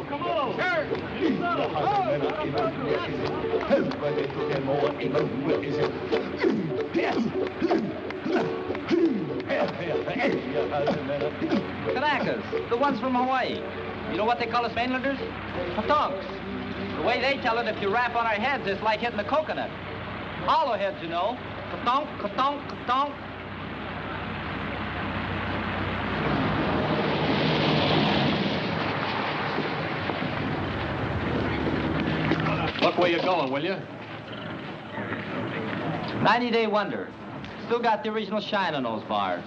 Come on. Kanakas, the ones from Hawaii. You know what they call us mainlanders? Patonks. The way they tell it, if you rap on our heads, it's like hitting a coconut. Hollow heads, you know. Katonk, katonk, katonk. Look where you're going, will you? 90-day wonder. Still got the original shine on those bars.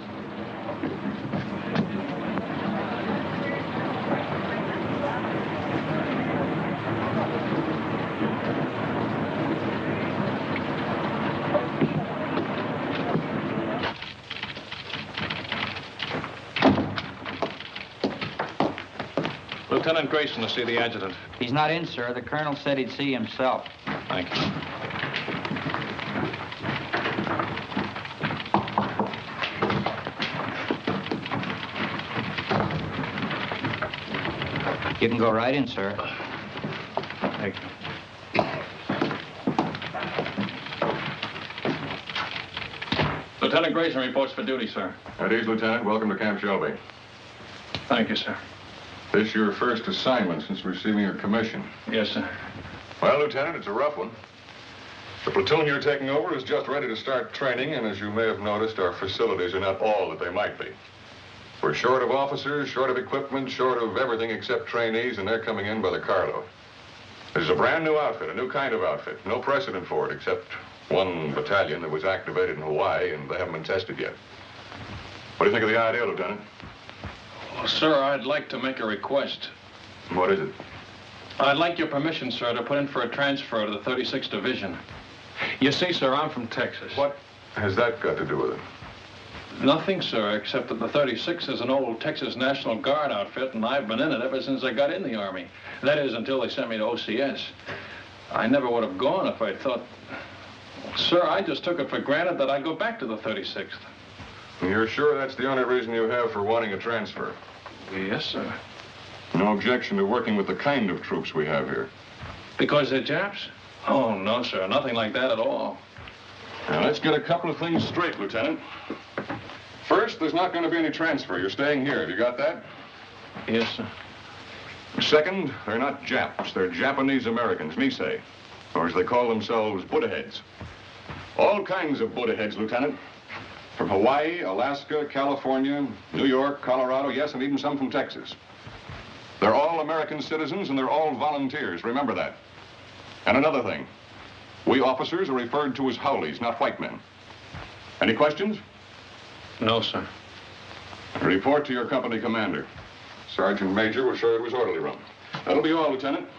Lieutenant Grayson to see the adjutant. He's not in, sir. The colonel said he'd see himself. Thank you. You can go right in, sir. Thank you. Lieutenant Grayson reports for duty, sir. At ease, Lieutenant. Welcome to Camp Shelby. Thank you, sir. This your first assignment since receiving your commission? Yes, sir. Well, Lieutenant, it's a rough one. The platoon you're taking over is just ready to start training, and as you may have noticed, our facilities are not all that they might be. We're short of officers, short of equipment, short of everything except trainees, and they're coming in by the carload. This is a brand new outfit, a new kind of outfit. No precedent for it, except one battalion that was activated in Hawaii, and they haven't been tested yet. What do you think of the idea, Lieutenant? Well, sir, I'd like to make a request. What is it? I'd like your permission, sir, to put in for a transfer to the 36th Division. You see, sir, I'm from Texas. What has that got to do with it? Nothing, sir, except that the 36th is an old Texas National Guard outfit, and I've been in it ever since I got in the Army. That is, until they sent me to OCS. I never would have gone if I'd thought... Sir, I just took it for granted that I'd go back to the 36th. You're sure that's the only reason you have for wanting a transfer? Yes, sir. No objection to working with the kind of troops we have here? Because they're Japs? Oh, no, sir. Nothing like that at all. Now, let's get a couple of things straight, Lieutenant. First, there's not going to be any transfer. You're staying here. Have you got that? Yes, sir. Second, they're not Japs. They're Japanese Americans, Nisei. Or as they call themselves, Buddha heads. All kinds of Buddha heads, Lieutenant. From Hawaii, Alaska, California, New York, Colorado, yes, and even some from Texas. They're all American citizens, and they're all volunteers. Remember that. And another thing. We officers are referred to as Howleys, not white men. Any questions? No, sir. Report to your company commander. Sergeant Major will show you to his orderly room. That'll be all, Lieutenant.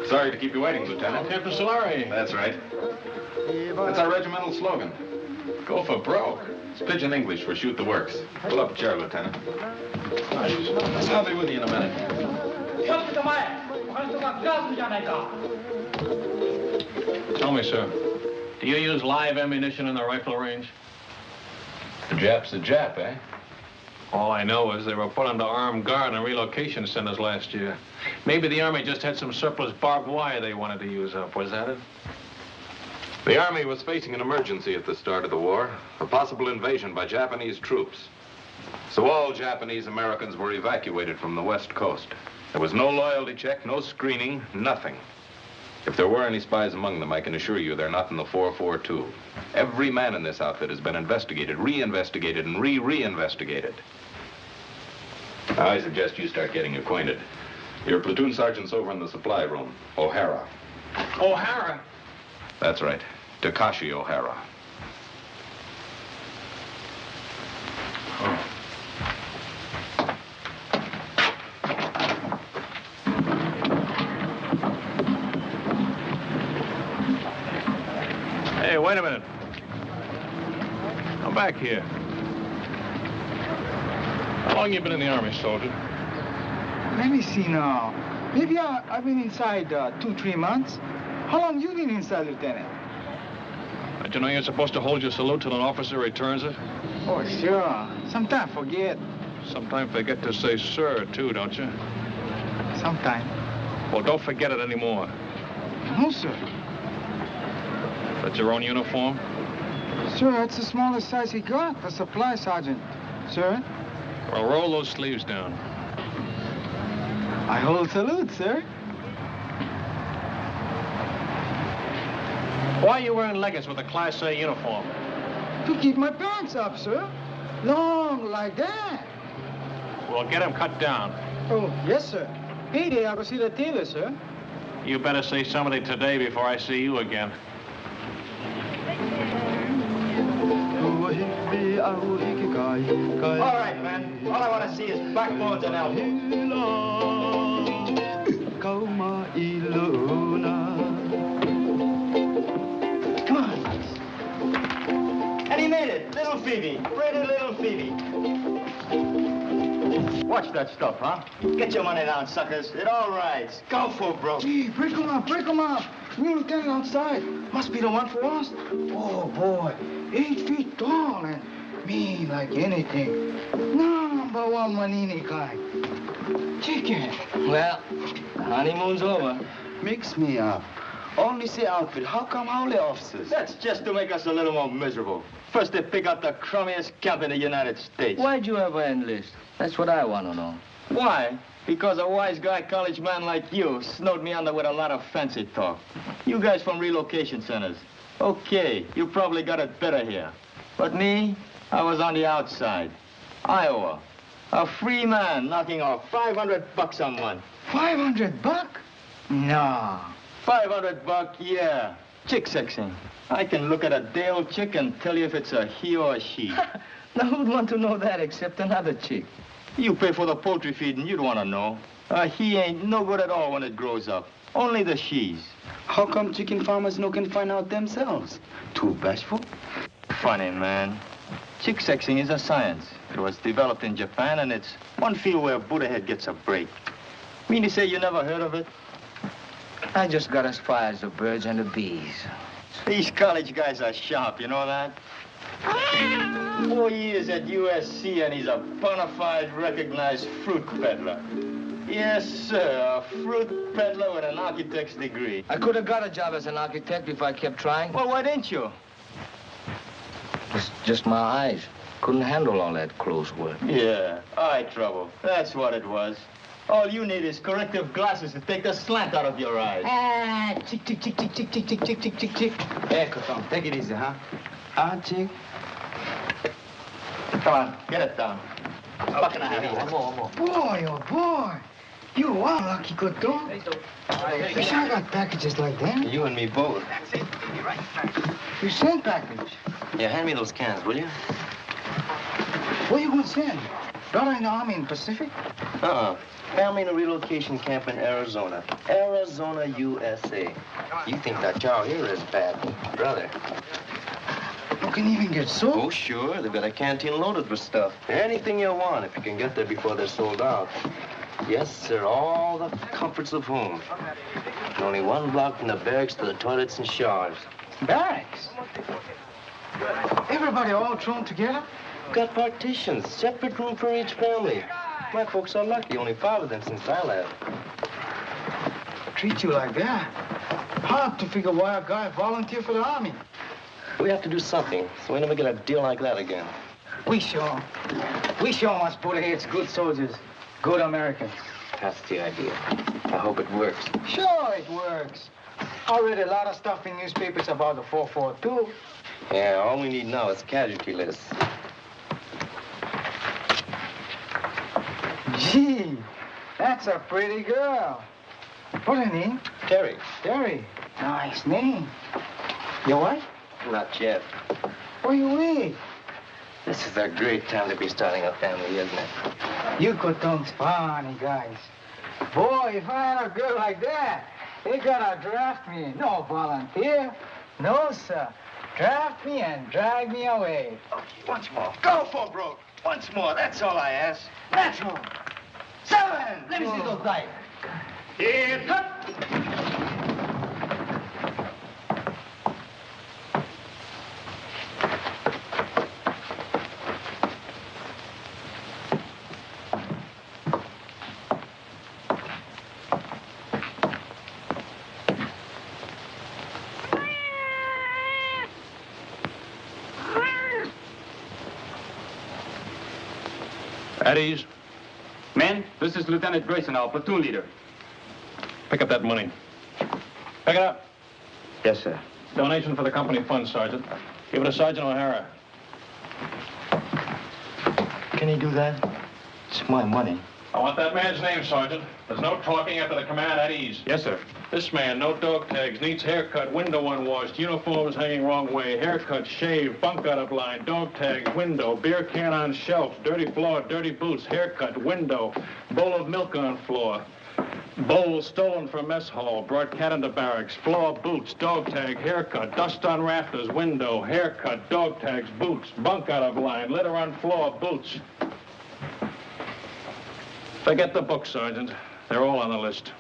Sorry to keep you waiting, Lieutenant. Captain Solari. That's right. That's our regimental slogan. Go for broke. It's pidgin English for shoot the works. Pull up a chair, Lieutenant. I'll be with you in a minute. Tell me, sir, do you use live ammunition in the rifle range? The Jap's a Jap, eh? All I know is they were put under armed guard in relocation centers last year. Maybe the Army just had some surplus barbed wire they wanted to use up. Was that it? The Army was facing an emergency at the start of the war, a possible invasion by Japanese troops. So all Japanese Americans were evacuated from the West Coast. There was no loyalty check, no screening, nothing. If there were any spies among them, I can assure you they're not in the 442. Every man in this outfit has been investigated, re-investigated, and re-investigated. Now, I suggest you start getting acquainted. Your platoon sergeant's over in the supply room, O'Hara. O'Hara? That's right, Takashi O'Hara. Hey, wait a minute. back here. How long you been in the Army, soldier? Let me see now. Maybe I've been inside 2-3 months. How long you been inside, Lieutenant? Don't you know you're supposed to hold your salute till an officer returns it? Oh, sure. Sometimes forget. Sometimes forget to say sir, too, don't you? Sometime. Well, don't forget it anymore. No, sir. That's your own uniform? Sir, that's the smallest size he got for supply sergeant. Sir? Well, roll those sleeves down. I hold salute, sir. Why are you wearing leggings with a Class A uniform? To keep my pants up, sir. Long like that. Well, get them cut down. Oh, yes, sir. Hey there, I will see the tailor, sir. You better see somebody today before I see you again. All right, man. All I want to see is backbones and elbows. Come on. And he made it. Little Phoebe. Pretty little Phoebe. Watch that stuff, huh? Get your money down, suckers. It all rides. Go for broke. Gee, break him up, break him up. New lieutenant outside. Must be the one for us. Oh, boy. 8 feet tall and mean like anything. Number one Manini kind. Chicken. Well, the honeymoon's over. Mix me up. Only say outfit. How come holy officers? That's just to make us a little more miserable. First they pick out the crummiest camp in the United States. Why'd you ever enlist? That's what I want to know. Why? Because a wise guy college man like you snowed me under with a lot of fancy talk. You guys from relocation centers. Okay, you probably got it better here. But me, I was on the outside. Iowa. A free man knocking off $500 a month. $500? No. $500, yeah. Chick sexing. I can look at a day-old chick and tell you if it's a he or a she. Now, who'd want to know that except another chick? You pay for the poultry feed and you'd want to know. He ain't no good at all when it grows up. Only the she's. How come chicken farmers no can find out themselves? Too bashful? Funny, man. Chick sexing is a science. It was developed in Japan, and it's one field where Buddha head gets a break. Mean to say you never heard of it? I just got as far as the birds and the bees. These college guys are sharp, you know that? 4 years at USC, and he's a bona fide recognized fruit peddler. Yes, sir, a fruit peddler with an architect's degree. I could have got a job as an architect if I kept trying. Well, why didn't you? It's just my eyes. Couldn't handle all that close work. Yeah, eye trouble. That's what it was. All you need is corrective glasses to take the slant out of your eyes. Ah, chick, chick, chick, chick, chick, chick, chick, chick, chick, chick, chick. Hey, Coton, take it easy, huh? Chick. Come on, get it down. Buck and a half. One more. Boy, oh boy. You are lucky, Coton. Wish I got packages like that. You and me both. You send package. Yeah, hand me those cans, will you? Where you gonna send? Daughter in the Army in Pacific? Family in a relocation camp in Arizona. Arizona, USA. You think that cow here is bad, brother. You can even get soap? Oh, sure. They've got a canteen loaded with stuff. Anything you want if you can get there before they're sold out. Yes, sir. All the comforts of home. And only one block from the barracks to the toilets and showers. Barracks? Everybody all thrown together? Got partitions. Separate room for each family. My folks are lucky. Only 5 of them since I left. Treat you like that? Hard to figure why a guy volunteered for the Army. We have to do something, so we never get a deal like that again. We sure must put heads good soldiers, good Americans. That's the idea. I hope it works. Sure it works. I read a lot of stuff in newspapers about the 442. Yeah, all we need now is casualty lists. Gee, that's a pretty girl. What's her name? Terry. Terry. Nice name. Your wife? Not yet. Where you with? This is a great time to be starting a family, isn't it? You Coton's funny guys. Boy, if I had a girl like that, they gotta draft me. No volunteer. No, sir. Draft me and drag me away. Okay, once more. Go for broke. Once more. That's all I ask. That's all. 7. Let me see those dice. Here, cut. At ease. Men, this is Lieutenant Grayson, our platoon leader. Pick up that money. Pick it up. Yes, sir. Donation for the company fund, Sergeant. Give it to Sergeant O'Hara. Can he do that? It's my money. I want that man's name, Sergeant. There's no talking after the command. At ease. Yes, sir. This man, no dog tags, needs haircut, window unwashed, uniforms hanging wrong way, haircut, shave, bunk out of line, dog tags, window, beer can on shelf, dirty floor, dirty boots, haircut, window, bowl of milk on floor, bowl stolen from mess hall, brought cat into barracks, floor, boots, dog tag, haircut, dust on rafters, window, haircut, dog tags, boots, bunk out of line, litter on floor, boots. Forget the book, Sergeant. They're all on the list.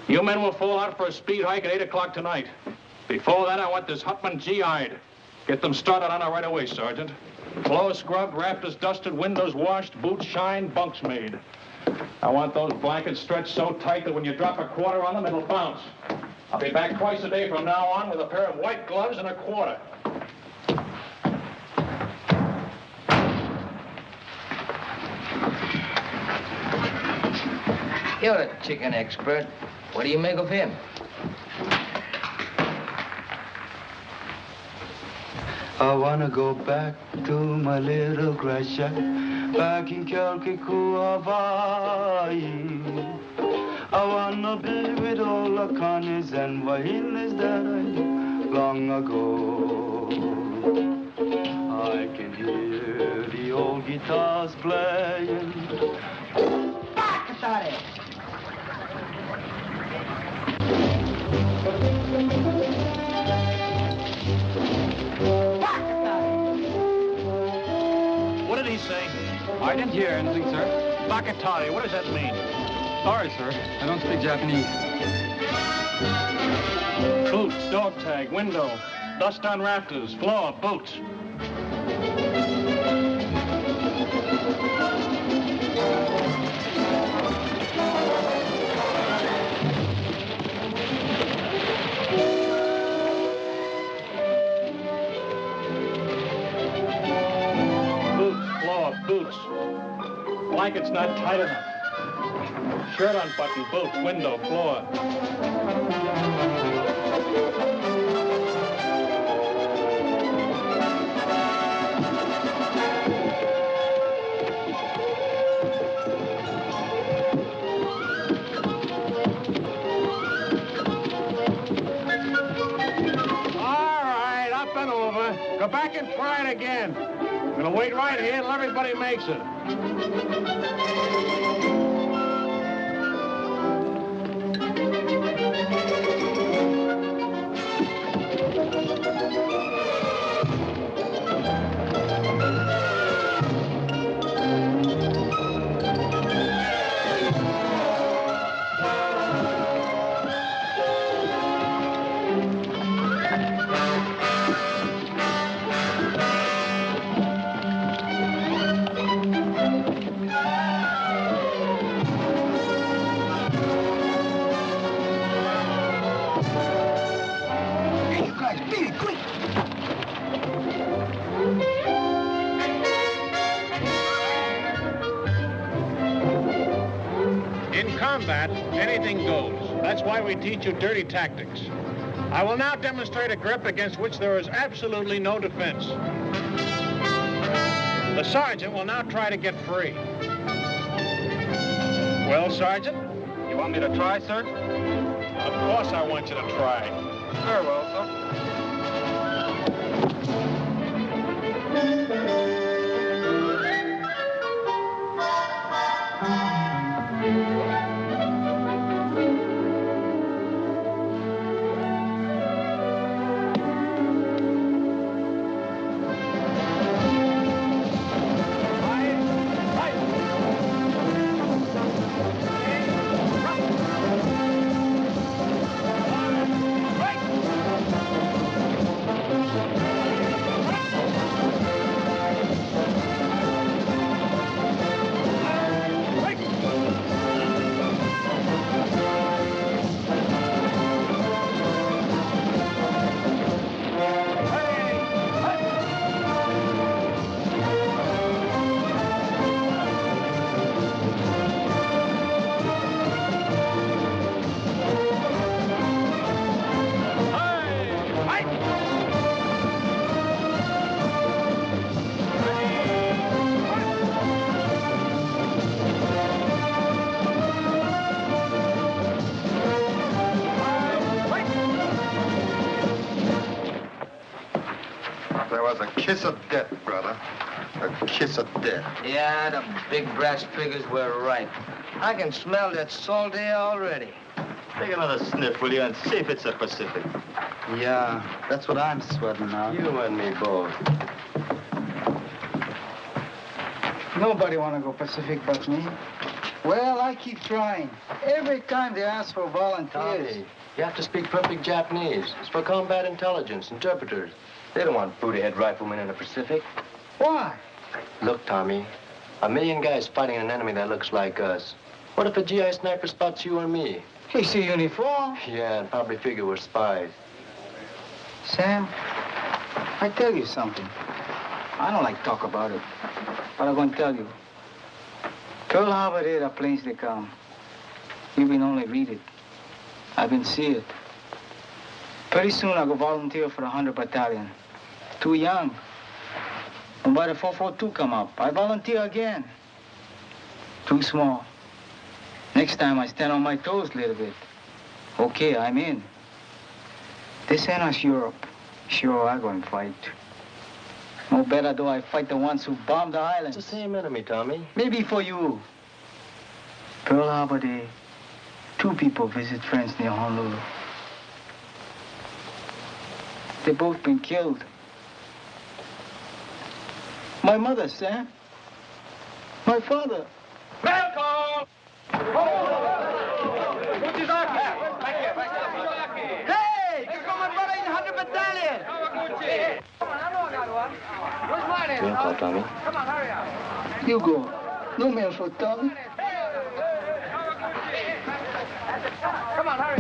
You men will fall out for a speed hike at 8 o'clock tonight. Before that, I want this Hutman GI'd. Get them started on it right away, Sergeant. Floor scrubbed, rafters dusted, windows washed, boots shined, bunks made. I want those blankets stretched so tight that when you drop a quarter on them, it'll bounce. I'll be back twice a day from now on with a pair of white gloves and a quarter. You're a chicken expert. What do you make of him? I wanna go back to my little grass shack back in Kalkiku, Hawaii. I wanna be with all the Connies and Vahinas that I knew long ago. I can hear the old guitars playing. Back at it! What did he say? I didn't hear anything, sir. Bakatari, what does that mean? Sorry, sir. I don't speak Japanese. Boots, dog tag, window, dust on rafters, floor, boots. Boots. Blanket's not tight enough. Shirt unbuttoned, boots, window, floor. All right, up and over. Go back and try it again. I'm gonna wait right here until everybody makes it. In combat, anything goes. That's why we teach you dirty tactics. I will now demonstrate a grip against which there is absolutely no defense. The sergeant will now try to get free. Well, Sergeant? You want me to try, sir? Of course I want you to try. Very well, sir. a kiss of death, brother. A kiss of death. Yeah, the big brass figures were right. I can smell that salt air already. Take another sniff, will you, and see if it's the Pacific. Yeah, that's what I'm sweating now. You and me both. Nobody want to go Pacific but me. Well, I keep trying. Every time they ask for volunteers. Tommy, you have to speak perfect Japanese. It's for combat intelligence, interpreters. They don't want booty-head riflemen in the Pacific. Why? Look, Tommy, 1,000,000 guys fighting an enemy that looks like us. What if a GI sniper spots you or me? He see uniform. Yeah, and probably figure we're spies. Sam, I tell you something. I don't like talk about it, but I'm gonna tell you. Pearl Harbor there, the planes they come. You been only read it. I've been see it. Pretty soon I'll go volunteer for the 100 Battalion. Too young. And by the 442 come up, I volunteer again. Too small. Next time I stand on my toes a little bit. Okay, I'm in. They send us Europe. Sure, I'm going to fight. No better do I fight the ones who bombed the islands. It's the same enemy, Tommy. Maybe for you. Pearl Harbor Day, 2 people visit friends near Honolulu. They both been killed. My mother, Sam. My father. Welcome! Hey, you come on, brother, in 100 Battalion. Where's mine? Green call, Tommy. Come on, hurry up. You go. No man for Tommy. Come on, hurry.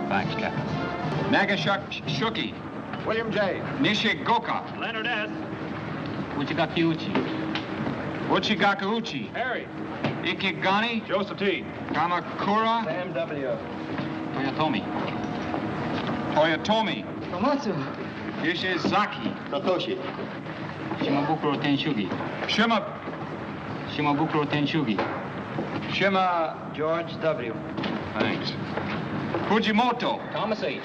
Thanks, Captain. Nagashuki. William J. Nishigoka. Leonard S. Uchigakiuchi. Uchigakuuchi. Harry. Ikigani. Joseph T. Kamakura. Sam W. Toyotomi. Toyotomi. Tomatsu. Ishizaki. Satoshi. Shimabukuro Tenshugi. Shimabukuro Tenshugi. Shima George W. Thanks. Fujimoto. Thomas H.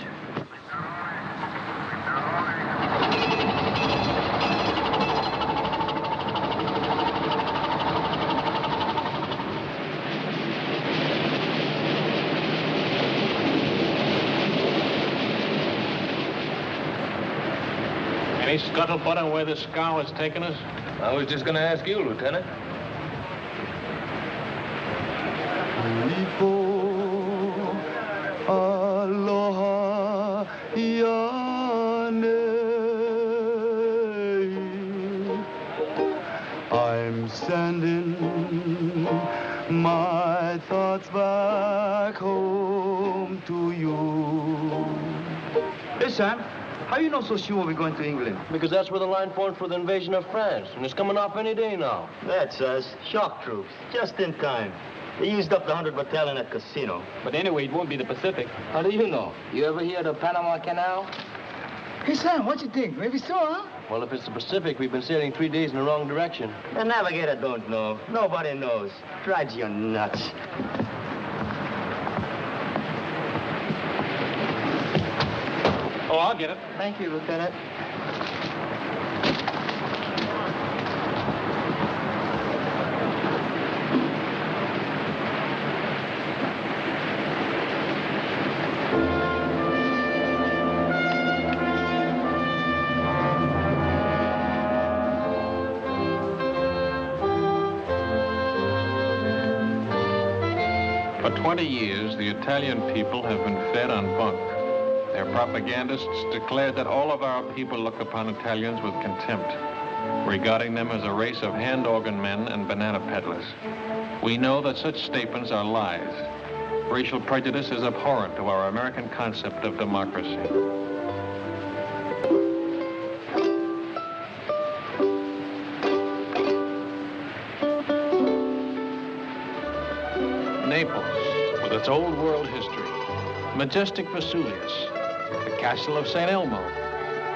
Any scuttlebutt on where this scow has taken us? I was just going to ask you, Lieutenant. Aloha Yane. I'm sending my thoughts back home to you. Hey, Sam, how you know so sure we're going to England? Because that's where the line formed for the invasion of France, and it's coming off any day now. That's us. Shock troops. Just in time. They used up the 100 Battalion at Casino. But anyway, it won't be the Pacific. How do you know? You ever hear of the Panama Canal? Hey, Sam, what you think? Maybe so, huh? Well, if it's the Pacific, we've been sailing 3 days in the wrong direction. The navigator don't know. Nobody knows. Drives you nuts. Oh, I'll get it. Thank you, Lieutenant. For 20 years, the Italian people have been fed on bunk. Their propagandists declared that all of our people look upon Italians with contempt. regarding them as a race of hand organ men and banana peddlers. We know that such statements are lies. Racial prejudice is abhorrent to our American concept of democracy. Naples, with its old world history, majestic Vesuvius, the castle of St. Elmo,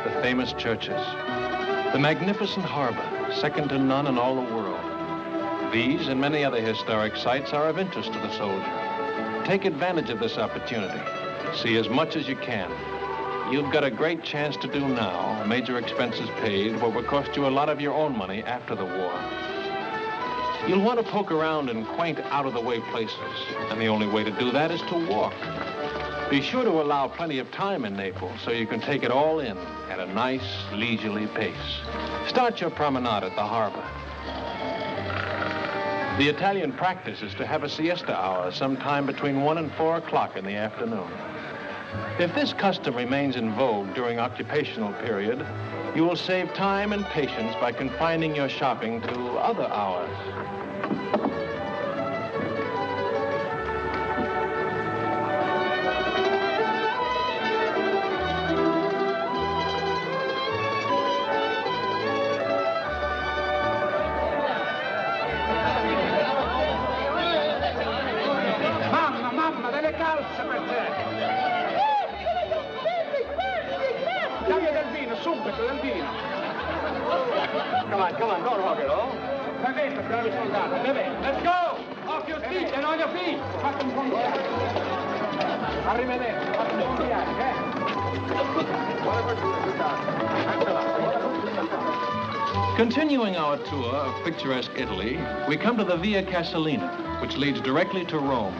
the famous churches, the magnificent harbor, second to none in all the world. These and many other historic sites are of interest to the soldier. Take advantage of this opportunity. See as much as you can. You've got a great chance to do now, major expenses paid, what will cost you a lot of your own money after the war. You'll want to poke around in quaint, out-of-the-way places, and the only way to do that is to walk. Be sure to allow plenty of time in Naples so you can take it all in at a nice, leisurely pace. Start your promenade at the harbor. The Italian practice is to have a siesta hour sometime between 1 and 4 o'clock in the afternoon. If this custom remains in vogue during occupational period, you will save time and patience by confining your shopping to other hours. Mamma, delle calze per te! Dammi del vino, subito, del vino! Come on, don't hog it all. Bevete, bravi soldati, bevete. Let's go! Off your feet and on your feet! Fate un buon viaggio. Arrivederci, fate un buon viaggio, Continuing our tour of picturesque Italy, we come to the Via Casalina, which leads directly to Rome.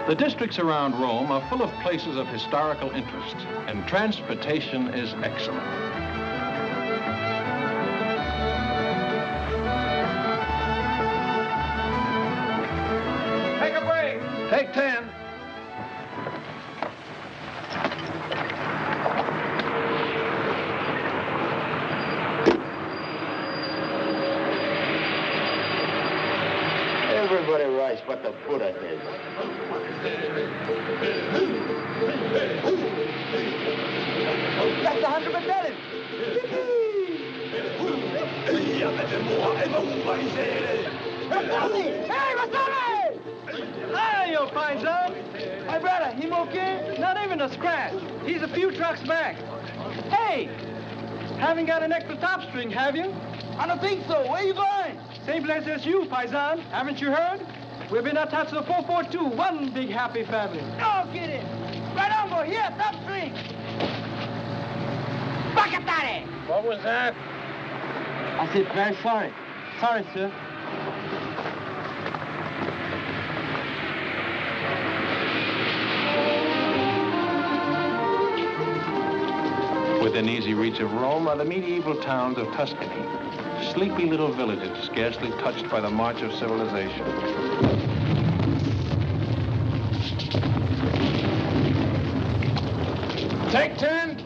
The districts around Rome are full of places of historical interest, and transportation is excellent. Take a break. Take 10. Everybody writes but the Buddha heads. That's 100 battalion. Hey, what's up? Hey, you fine son. My brother, him okay? Not even a scratch. He's a few trucks back. Hey, haven't got an extra top string, have you? I don't think so. Where you going? Same place as you, paisan. Haven't you heard? We've been attached to the 442, one big happy family. No kidding. Right on, boy. Here, top string. Bacatare. What was that? I said, very sorry. Sorry, sir. Within easy reach of Rome are the medieval towns of Tuscany, sleepy little villages scarcely touched by the march of civilization. Take 10.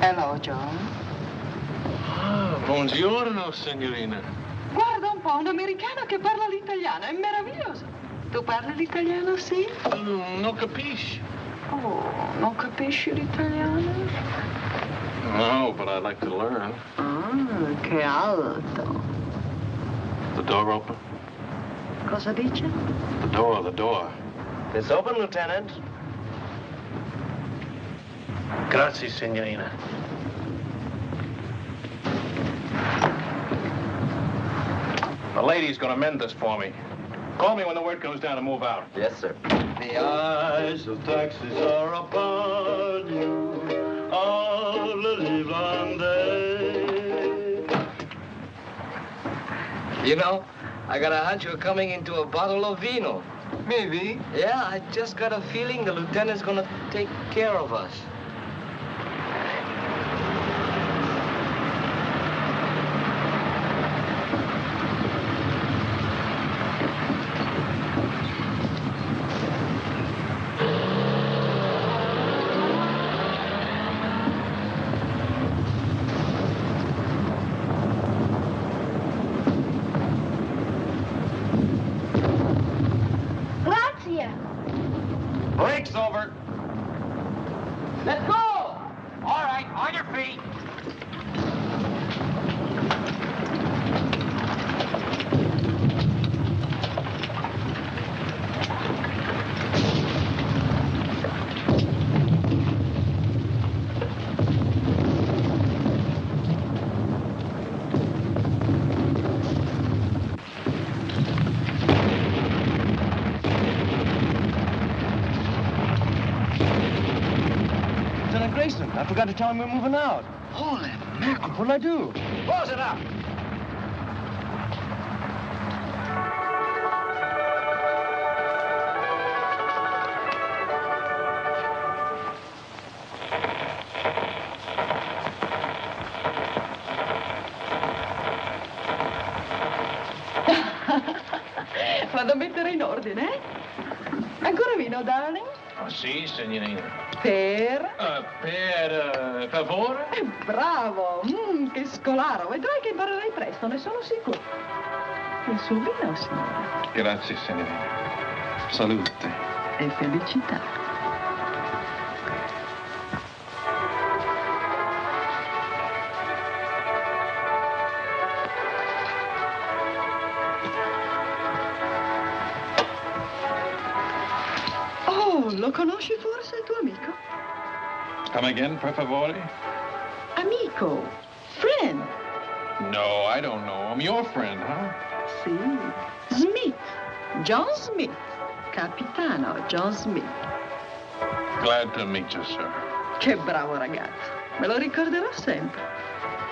Hello, John. Ah, buongiorno, signorina. Guarda un po', un americano che parla l'italiano, è meraviglioso. Tu parli l'italiano, sì? Non capisci. Oh, non capisci l'italiano? No, but I'd like to learn. Ah, che alto. The door open? Cosa dice? The door. It's open, Lieutenant. Grazie, signorina. The lady's gonna mend this for me. Call me when the word comes down to move out. Yes, sir. The eyes of taxis are upon you all the livelong day. You know, I got a hunch you're coming into a bottle of vino. Maybe. Yeah, I just got a feeling the lieutenant's gonna take care of us. Grayson, I forgot to tell him we're moving out. Holy mackerel. What'll I do? Close it up. Vado a mettere in ordine, eh? Ancora vino, darling? Oh, sì, signorina. Per? Per favore? Bravo! Che scolaro! Vedrai che imparerai presto, ne sono sicuro. Il suo vino, signore. Grazie, signorina. Salute. E felicità. Lo conosci forse il tuo amico? Come again, per favore? Amico. Friend. No, I don't know him. Your friend, huh? Sì. Smith. John Smith. Capitano John Smith. Glad to meet you, sir. Che bravo ragazzo. Me lo ricorderò sempre.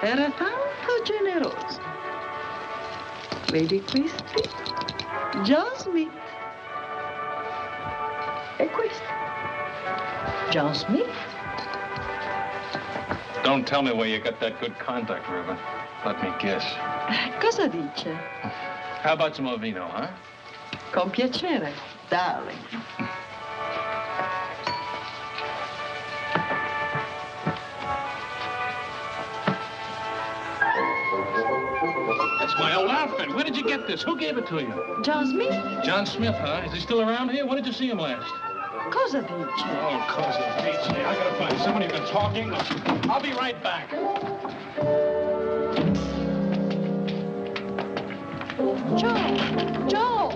Era tanto generoso. Vedi questi? John Smith. E questo? John Smith. Don't tell me where you got that good contact, Reuben. Let me guess. Cosa dice? How about some more vino, huh? Con piacere, darling. That's my old outfit. Where did you get this? Who gave it to you? John Smith? John Smith, huh? Is he still around here? When did you see him last? Cosa dice? Oh, cosa dice. I gotta find somebody who's been talking. I'll be right back. Joe!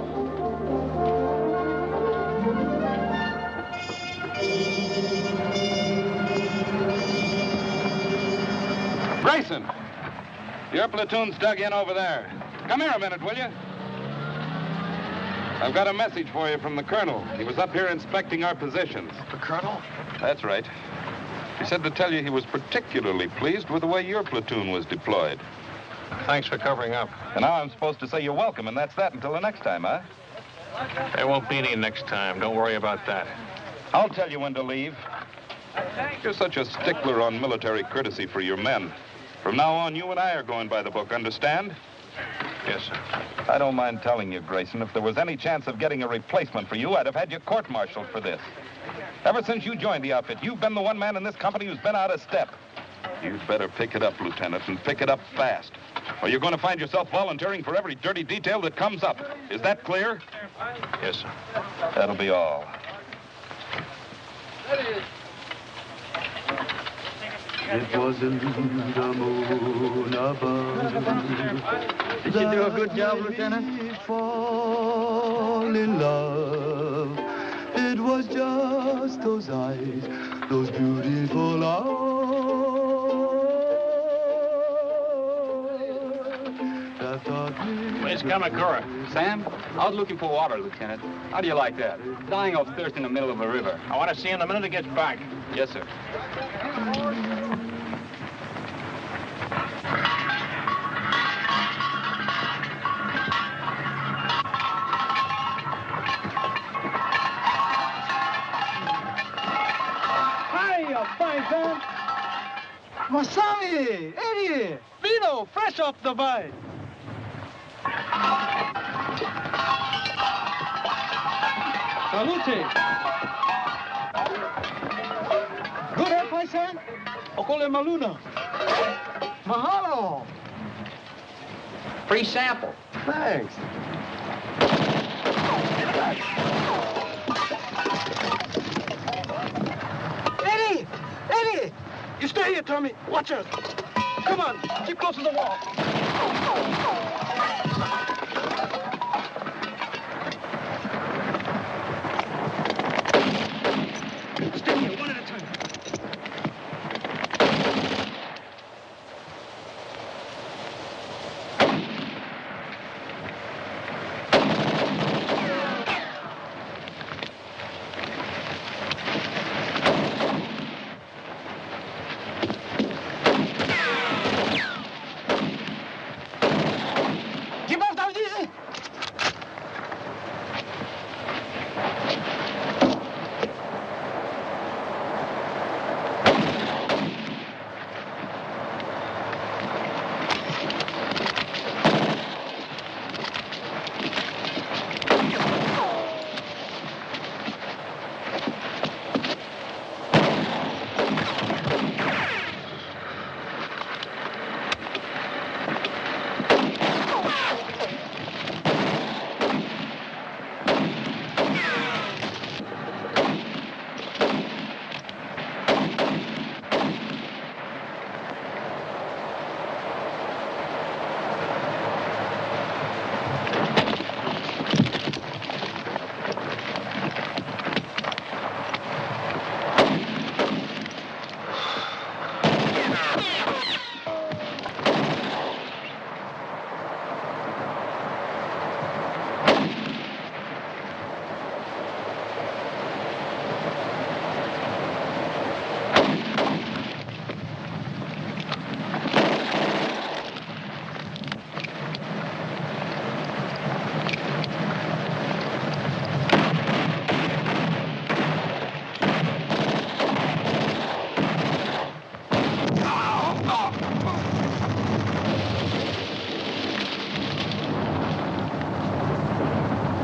Grayson, your platoon's dug in over there. Come here a minute, will you? I've got a message for you from the colonel. He was up here inspecting our positions. The colonel? That's right. He said to tell you he was particularly pleased with the way your platoon was deployed. Thanks for covering up. And now I'm supposed to say you're welcome, and that's that until the next time, huh? There won't be any next time. Don't worry about that. I'll tell you when to leave. You're such a stickler on military courtesy for your men. From now on, you and I are going by the book, understand? Yes, sir. I don't mind telling you, Grayson, if there was any chance of getting a replacement for you, I'd have had you court-martialed for this. Ever since you joined the outfit, you've been the one man in this company who's been out of step. You'd better pick it up, Lieutenant, and pick it up fast. Or you're going to find yourself volunteering for every dirty detail that comes up. Is that clear? Yes, sir. That'll be all. It wasn't the moon above. Did you do a good job, Lieutenant? Fall in love. It was just those eyes, those beautiful eyes that taught me. Where's Kamakura? Sam, out looking for water, Lieutenant. How do you like that? Dying of thirst in the middle of a river. I want to see him the minute he gets back. Yes, sir. Masami! Eddie! Vino, fresh off the vine. Salute! Good, eh, paisan? Okole maluna. Mahalo! Free sample. Thanks. Eddie! Eddie! You stay here, Tommy. Watch us. Come on, keep close to the wall. Stay here, one at a time.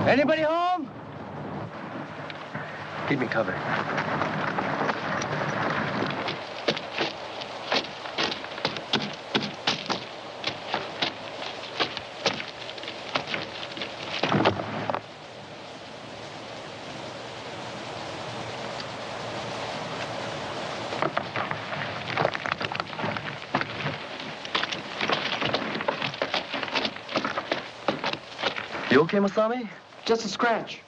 Anybody home? Keep me covered. You okay, Masami? Just a scratch.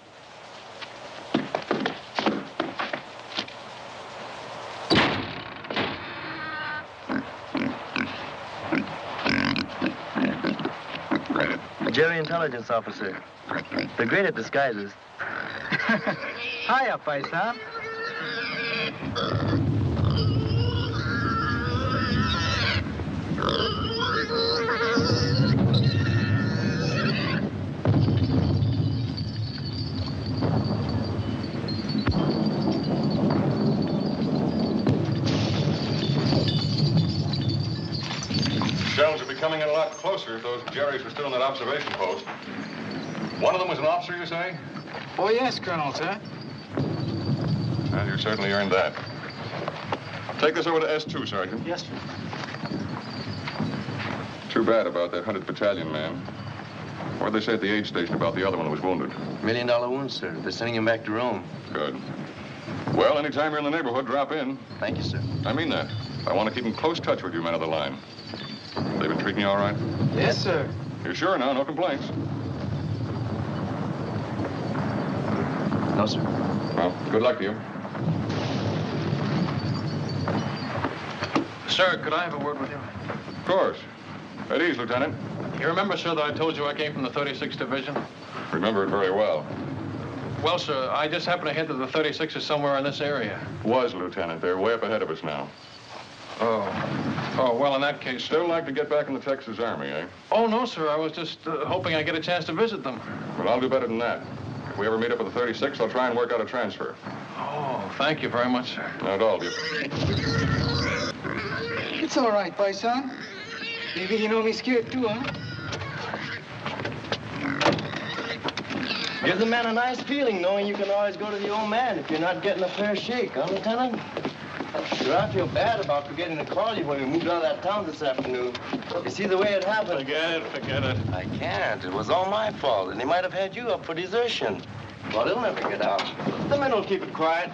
Jerry, intelligence officer. They're great at disguises. Hiya, Paisa. Shells would be coming in a lot closer if those Jerrys were still in that observation post. One of them was an officer, you say? Oh, yes, Colonel, sir. Well, you certainly earned that. Take this over to S2, Sergeant. Yes, sir. Too bad about that 100th Battalion man. What'd they say at the aid station about the other one who was wounded? $1 million wound, sir. They're sending him back to Rome. Good. Well, anytime you're in the neighborhood, drop in. Thank you, sir. I mean that. I want to keep in close touch with you men of the line. They've been treating you all right? Yes, sir. You sure now? No complaints? No, sir. Well, good luck to you. Sir, could I have a word with you? Of course. At ease, Lieutenant. You remember, sir, that I told you I came from the 36th Division? Remember it very well. Well, sir, I just happen to hint that the 36th is somewhere in this area. Was, Lieutenant. They're way up ahead of us now. Oh, well, in that case... Still like to get back in the Texas Army, eh? Oh, no, sir. I was just hoping I'd get a chance to visit them. Well, I'll do better than that. If we ever meet up with the 36th, I'll try and work out a transfer. Oh, thank you very much, sir. Not all of you. It's all right, Paisa. Maybe you know me scared too, huh? Gives a man a nice feeling knowing you can always go to the old man if you're not getting a fair shake, huh, Lieutenant? Sure, I feel bad about forgetting to call you when we moved out of that town this afternoon. You see the way it happened? Forget it. I can't. It was all my fault, and he might have had you up for desertion. Well, he'll never get out. The men will keep it quiet.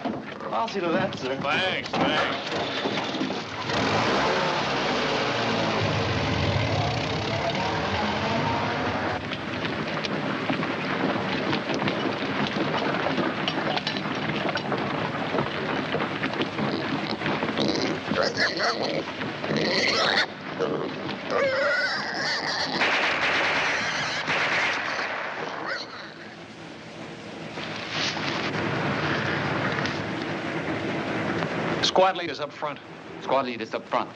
I'll see to that, sir. Thanks. Squad leaders up front. Squad leaders up front.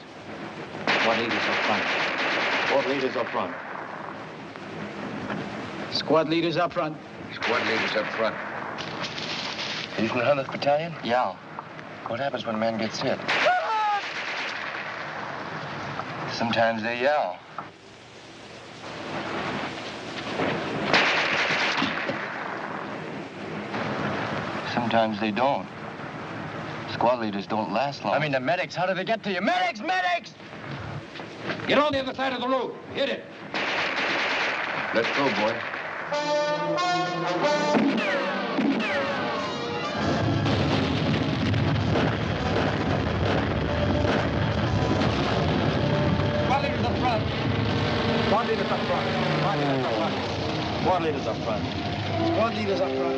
Squad leaders up front. Squad leaders up front. Squad leaders up front. Squad leaders up front. Are you from the 100th Battalion? Yeah. What happens when a man gets hit? Sometimes they yell. Sometimes they don't. Squad leaders don't last long. I mean, the medics, how do they get to you? Medics! Medics! Get on the other side of the road. Hit it. Let's go, boy. Squad leaders up front. Squad leaders up front. Squad leaders up front. Squad leaders up front.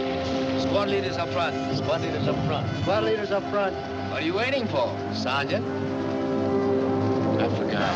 Squad leaders up front. Squad leaders up front. Squad leaders up front. What are you waiting for, Sergeant? I forgot.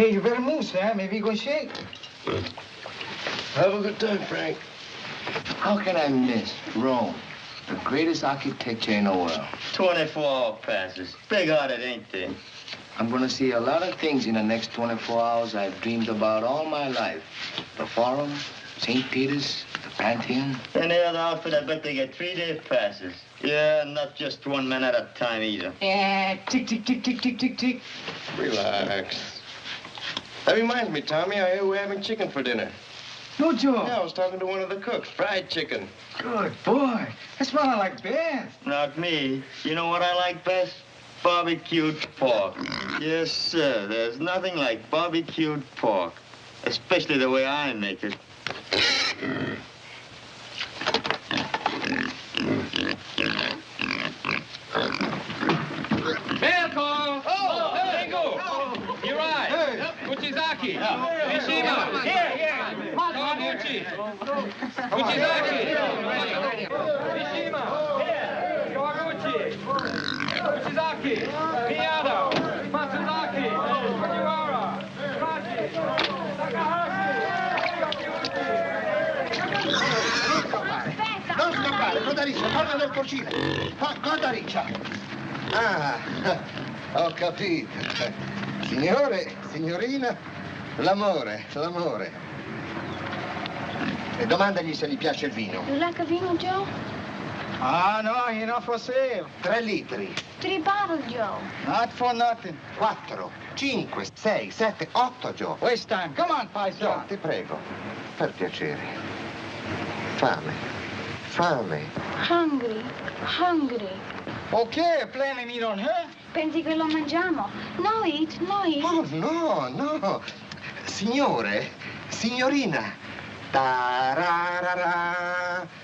Hey, you better move, Sam. Maybe you're gonna shake. Have a good time, Frank. How can I miss Rome, the greatest architecture in the world? 24-hour passes. Big-hearted, ain't they? I'm gonna see a lot of things in the next 24 hours I've dreamed about all my life. The Forum, St. Peter's, the Pantheon. Any other outfit, I bet they get 3-day passes. Yeah, not just one man at a time either. Yeah, tick, tick, tick, tick, tick, tick, tick. Relax. That reminds me, Tommy, I hear we're having chicken for dinner. No, Joe. Yeah, I was talking to one of the cooks. Fried chicken. Good boy. That's what I like best. Not me. You know what I like best? Barbecued pork. Yes, sir. There's nothing like barbecued pork. Especially the way I make it. Welcome! Oh, Ringo! Hirai! Kuchizaki! Mishima! Here! Kawaguchi! Kuchizaki! Mishima! Kawaguchi! Kuchizaki! Miyano! Matsuzaki! Fujiwara! Kachi! Non scappare, cosa riccia? Parla del porcino. Cosa riccia? Ah, ho capito. Signore, signorina, l'amore. E domandagli se gli piace il vino. You like a vino, Joe? Ah, no, you're not for sale. 3 litri. 3 bottles, Joe. Not for nothing. 4, 5, 6, 7, 8, Joe. Waste time. Come on, Joe, paisa. ti prego. Per piacere. Fame. Hungry. Okay, planning meat on her. Pensi che lo mangiamo? No eat. Oh, no. Signore, signorina. Ta-ra-ra-ra,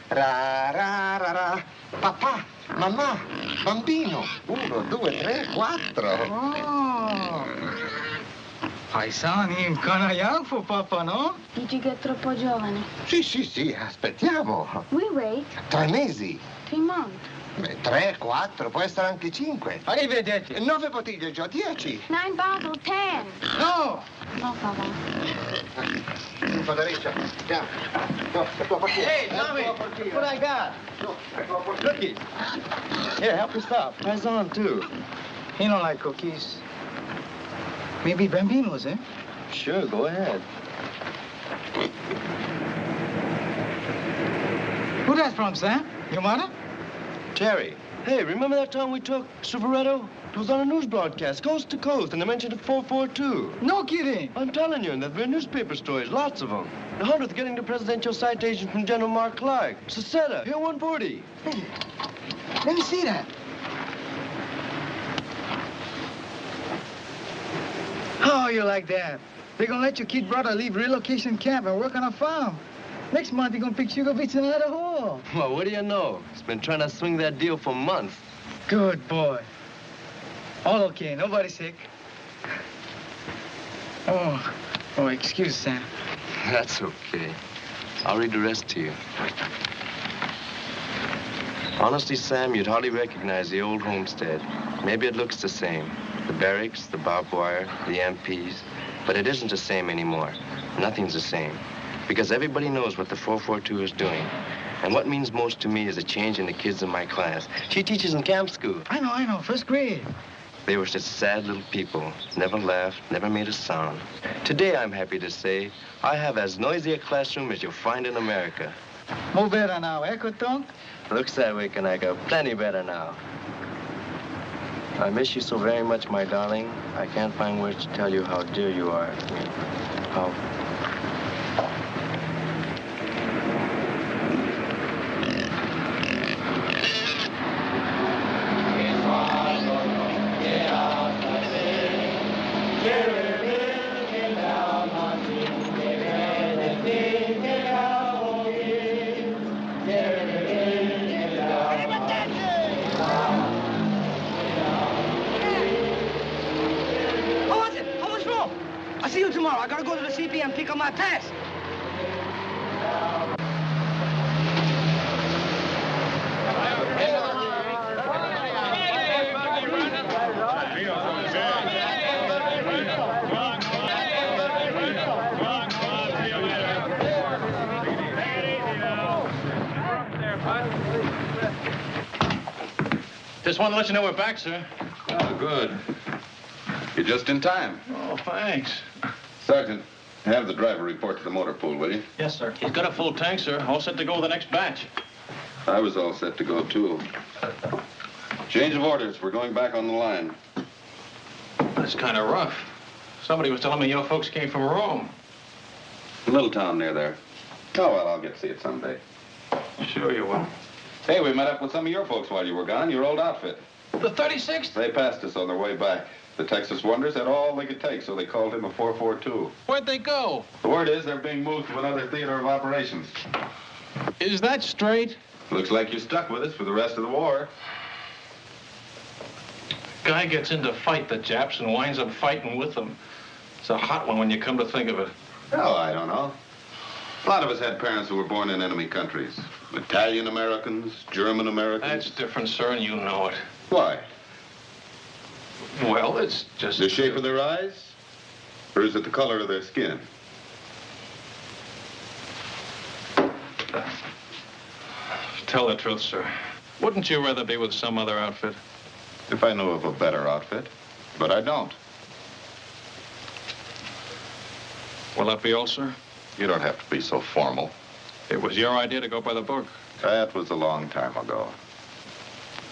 ra-ra-ra-ra. Papà, mamma, bambino. 1, 2, 3, 4. Oh. Paisani, I'm kinda young for Papa, no? Dici che è troppo giovane. Sì, aspettiamo. We wait 3 mesi. 3 months. 3, 4, può essere anche 5. Arrivederci. 9 bottiglie, Joe, 10. 9 bottles, 10. No. No, Papa. Federica, andiamo. No, è tua partita. Hey, Tommy, what I got? Cookies. Here, help yourself. Pass on, too. He don't like cookies. Maybe Bambino's, eh? Sure, go ahead. Who that from, Sam? Your mother? Jerry. Hey, remember that time we took Superetto? It was on a news broadcast, coast to coast, and they mentioned a 442. No kidding. I'm telling you, and there've been newspaper stories, lots of them. The 100th getting the presidential citation from General Mark Clark. Seceta, here 140. Hey, let me see that. Oh, you like that? They're gonna let your kid brother leave relocation camp and work on a farm. Next month, you're gonna pick sugar beets in another hole. Well, what do you know? He's been trying to swing that deal for months. Good boy. All okay, nobody sick. Oh, excuse Sam. That's okay. I'll read the rest to you. Honestly, Sam, you'd hardly recognize the old homestead. Maybe it looks the same. The barracks, the barbed wire, the MPs. But it isn't the same anymore. Nothing's the same. Because everybody knows what the 442 is doing. And what means most to me is a change in the kids in my class. She teaches in camp school. I know, 1st grade. They were such sad little people. Never laughed, never made a sound. Today, I'm happy to say, I have as noisy a classroom as you'll find in America. More better now, eh, Kotong? Looks that way, Kanaka. Plenty better now. I miss you so very much, my darling. I can't find words to tell you how dear you are to me. How... I'll see you tomorrow. I gotta go to the CP and pick up my pass. Just wanted to let you know we're back, sir. Oh, good. You're just in time. Oh, thanks. Sergeant, have the driver report to the motor pool, will you? Yes, sir. He's got a full tank, sir. All set to go with the next batch. I was all set to go, too. Change of orders. We're going back on the line. That's kind of rough. Somebody was telling me your folks came from Rome. A little town near there. Oh, well, I'll get to see it someday. Sure you will. Hey, we met up with some of your folks while you were gone, your old outfit. The 36th? They passed us on their way back. The Texas Wonders had all they could take, so they called him a 442. Where'd they go? The word is they're being moved to another theater of operations. Is that straight? Looks like you're stuck with us for the rest of the war. Guy gets in to fight the Japs and winds up fighting with them. It's a hot one when you come to think of it. Oh, I don't know. A lot of us had parents who were born in enemy countries. Italian Americans, German Americans. That's different, sir, and you know it. Why? Well, it's just... The shape of their eyes? Or is it the color of their skin? Tell the truth, sir. Wouldn't you rather be with some other outfit? If I knew of a better outfit. But I don't. Will that be all, sir? You don't have to be so formal. It was your idea to go by the book. That was a long time ago.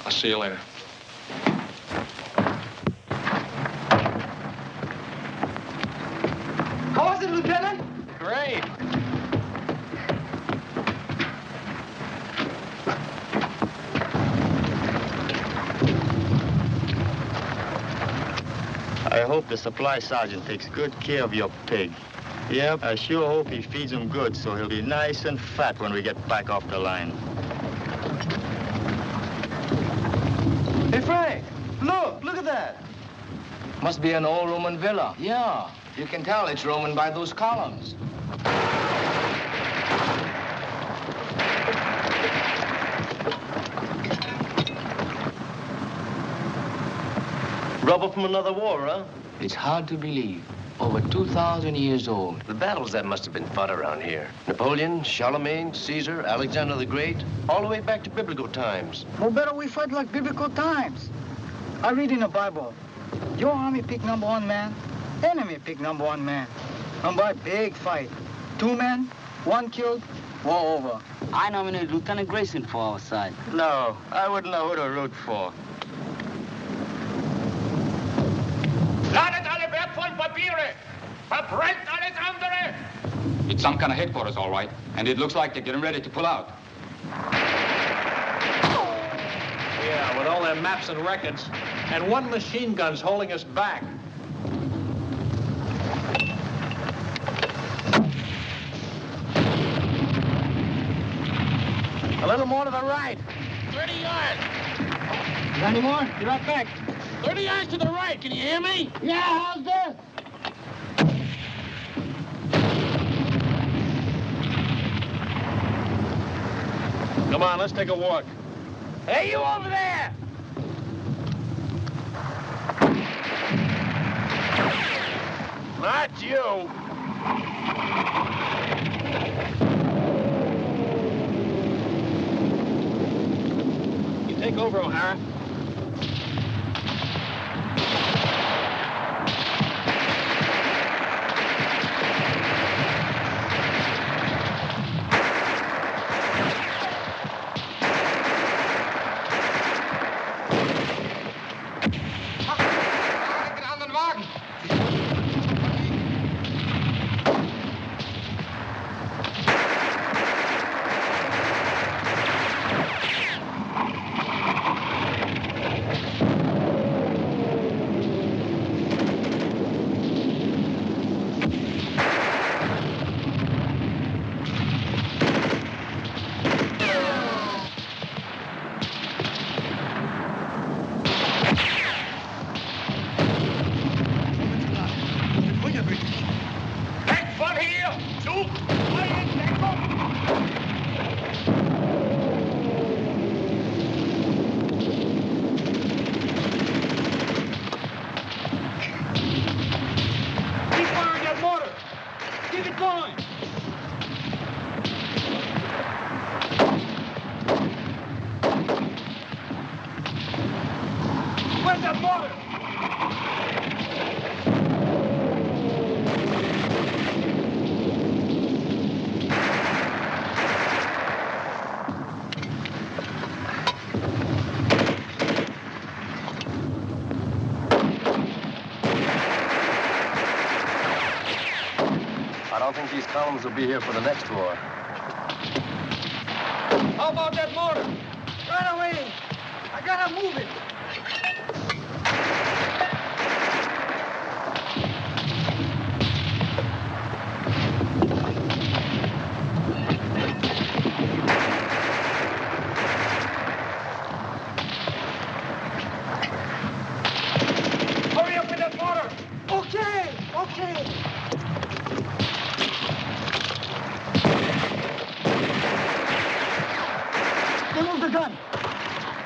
I'll see you later. How was it, Lieutenant? Great. I hope the supply sergeant takes good care of your pig. Yep, I sure hope he feeds him good so he'll be nice and fat when we get back off the line. Hey, Frank, look at that. Must be an old Roman villa. Yeah, you can tell it's Roman by those columns. Rubber from another war, huh? It's hard to believe. Over 2,000 years old. The battles that must have been fought around here. Napoleon, Charlemagne, Caesar, Alexander the Great, all the way back to biblical times. No better we fight like biblical times. I read in the Bible, your army pick #1 man, enemy pick #1 man. And by big fight, 2 men, 1 killed, war over. I nominated Lieutenant Grayson for our side. No, I wouldn't know who to root for. Ladet alle wertvollen Papiere! Verbrennt alles andere! It's some kind of headquarters, all right. And it looks like they're getting ready to pull out. Yeah, with all their maps and records. And 1 machine gun's holding us back. A little more to the right. 30 yards! You got any more? Be right back. 30 yards to the right, can you hear me? Yeah, how's this? Come on, let's take a walk. Hey, you over there! Not you! You take over, O'Hara. Hold it! I don't think these columns will be here for the next war. How about that motor? Right away. I gotta move it. Hurry up with that motor! Okay, okay. Remove the gun.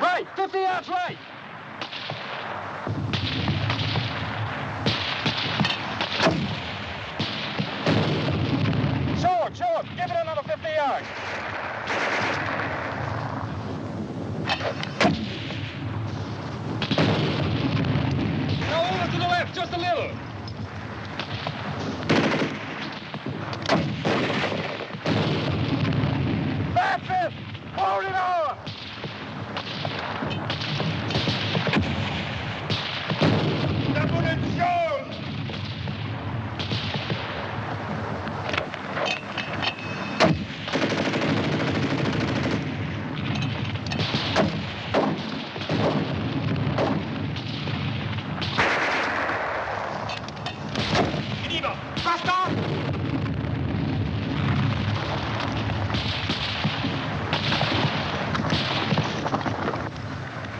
Right, 50 yards right. Show it. Give it another 50 yards. Now over to the left, just a little. That's it. Hold it on. Double it shown. Faster!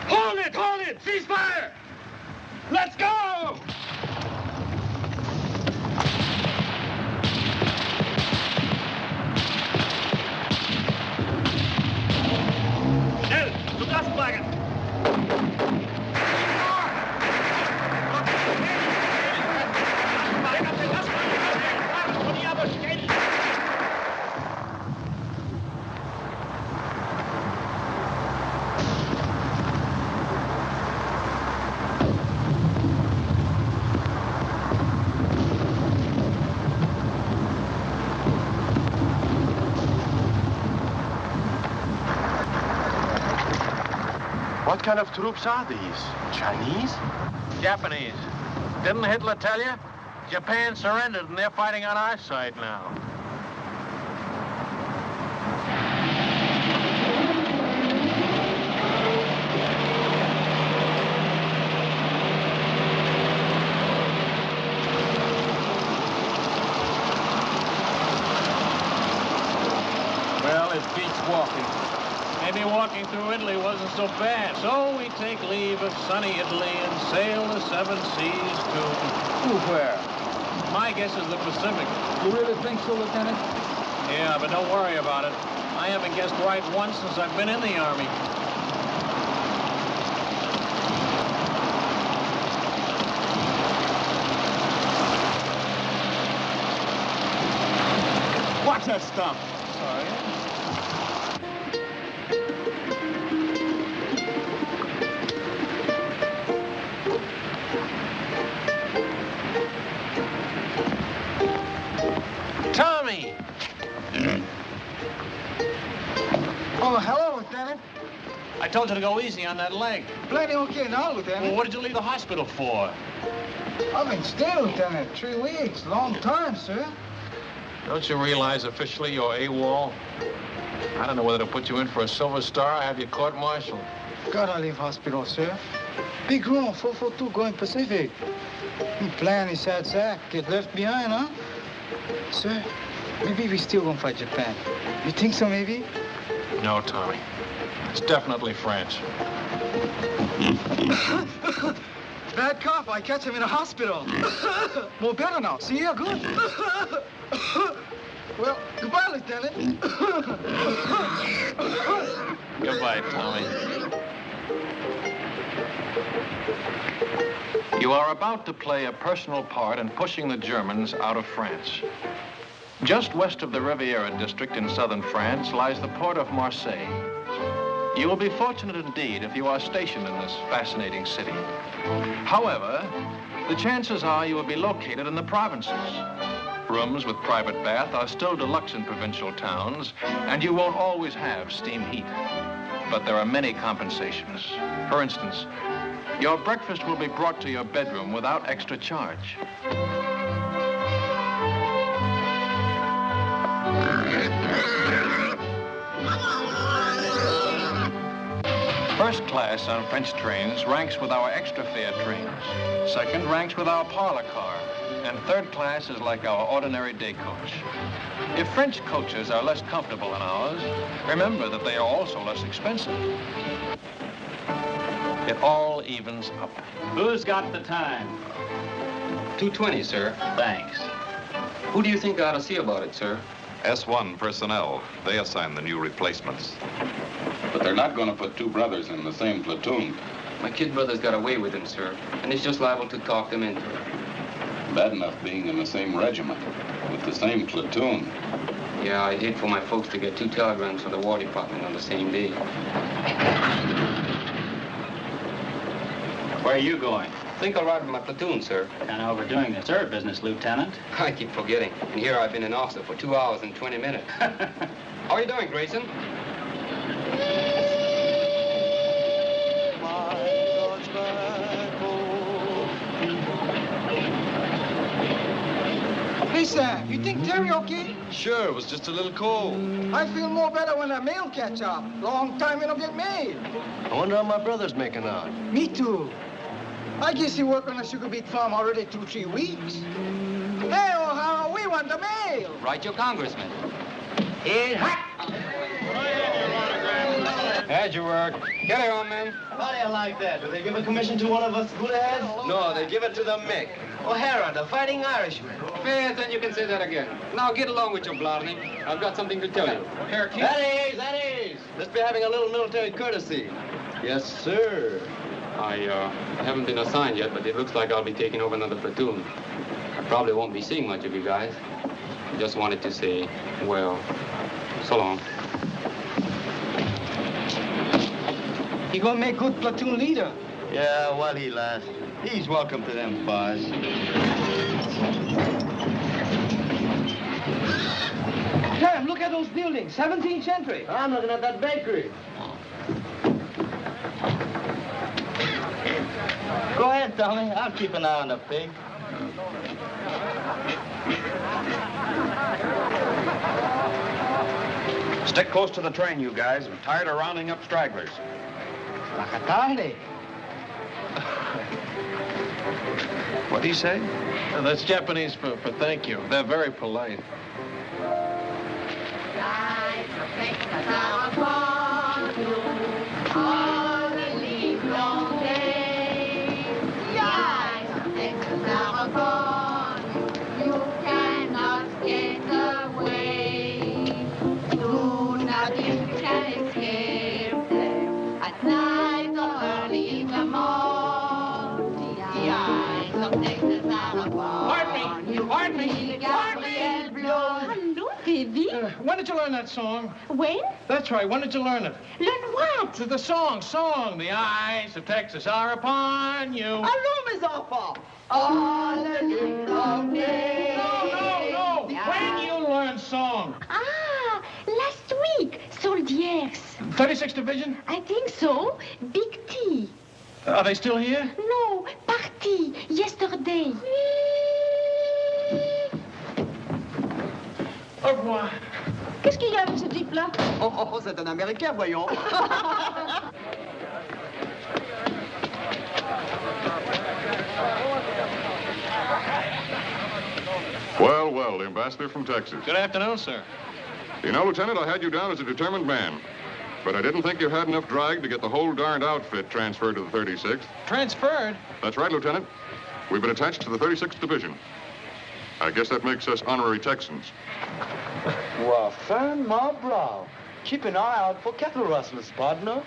Hold it! Cease fire! Let's go! Schnell, zum Lastwagen! What kind of troops are these? Chinese? Japanese. Didn't Hitler tell you? Japan surrendered and they're fighting on our side now. Well, it beats walking. Maybe walking through Italy wasn't so bad. So we take leave of sunny Italy and sail the seven seas to... Where? My guess is the Pacific. You really think so, Lieutenant? Yeah, but don't worry about it. I haven't guessed right once since I've been in the Army. Watch that stuff. Sorry. Tommy! Oh, hello, Lieutenant. I told you to go easy on that leg. Plenty okay now, Lieutenant. Well, what did you leave the hospital for? I've been staying, Lieutenant. 3 weeks. Long time, sir. Don't you realize officially you're AWOL? I don't know whether to put you in for a silver star or have you court-martialed. Gotta leave hospital, sir. Big room, 442 going Pacific. Me plan is sad sack. Get left behind, huh? Sir, maybe we still gonna fight Japan. You think so, maybe? No, Tommy. It's definitely France. Bad cop. I catch him in a hospital. More better now. See, you're good. Well, goodbye, Lieutenant. Goodbye, Tommy. You are about to play a personal part in pushing the Germans out of France. Just west of the Riviera district in southern France lies the port of Marseille. You will be fortunate indeed if you are stationed in this fascinating city. However, the chances are you will be located in the provinces. Rooms with private bath are still deluxe in provincial towns, and you won't always have steam heat. But there are many compensations. For instance, your breakfast will be brought to your bedroom without extra charge. First class on French trains ranks with our extra fare trains. Second ranks with our parlor car. And third class is like our ordinary day coach. If French coaches are less comfortable than ours, remember that they are also less expensive. It all evens up. Who's got the time? 2:20, sir. Thanks. Who do you think ought to see about it, sir? S1 personnel. They assign the new replacements. But they're not going to put two brothers in the same platoon. My kid brother's got away with him, sir, and he's just liable to talk them into it. Bad enough being in the same regiment, with the same platoon. Yeah, I'd hate for my folks to get 2 telegrams from the War Department on the same day. Where are you going? I think I'll ride with my platoon, sir. Kind of overdoing the third business, Lieutenant. I keep forgetting. And here I've been an officer for 2 hours and 20 minutes. How are you doing, Grayson? Hey, Sam, you think Terry okay? Sure, it was just a little cold. I feel more better when the mail catch up. Long time we don't get mail. I wonder how my brother's making out. Me too. I guess he worked on the sugar beet farm already 2-3 weeks. Hey, O'Hara, we want the mail. Right, your congressman. In hot. How'd you work? Get it on, man. How do you like that? Do they give a commission to one of us good heads? No, they give it to the Mick. O'Hara, the fighting Irishman. Yes, then you can say that again. Now get along with your Blarney. I've got something to tell you. Here, keep... That is. Let's be having a little military courtesy. Yes, sir. I haven't been assigned yet, but it looks like I'll be taking over another platoon. I probably won't be seeing much of you guys. Just wanted to say, well, so long. He gonna make good platoon leader. Yeah, while he lasts. He's welcome to them bars. Sam, look at those buildings, 17th century. I'm looking at that bakery. Go ahead, Tommy. I'll keep an eye on the pig. Stick close to the train, you guys. I'm tired of rounding up stragglers. Tarde. What do you say? That's Japanese for thank you. They're very polite. When did you learn that song? When? That's right. When did you learn it? Learn what? The song. The eyes of Texas are upon you. All the long day. No. When you learn song? Ah, last week. Soldiers. 36th Division? I think so. Big T. Are they still here? No, party. Yesterday. Au revoir. Qu'est-ce qu'il y a avec ce type-là? Oh, c'est un Américain, voyons. Well, the ambassador from Texas. Good afternoon, sir. You know, Lieutenant, I had you down as a determined man. But I didn't think you had enough drag to get the whole darned outfit transferred to the 36th. Transferred? That's right, Lieutenant. We've been attached to the 36th Division. I guess that makes us honorary Texans. Well, firm my brow. Keep an eye out for cattle rustlers, partner.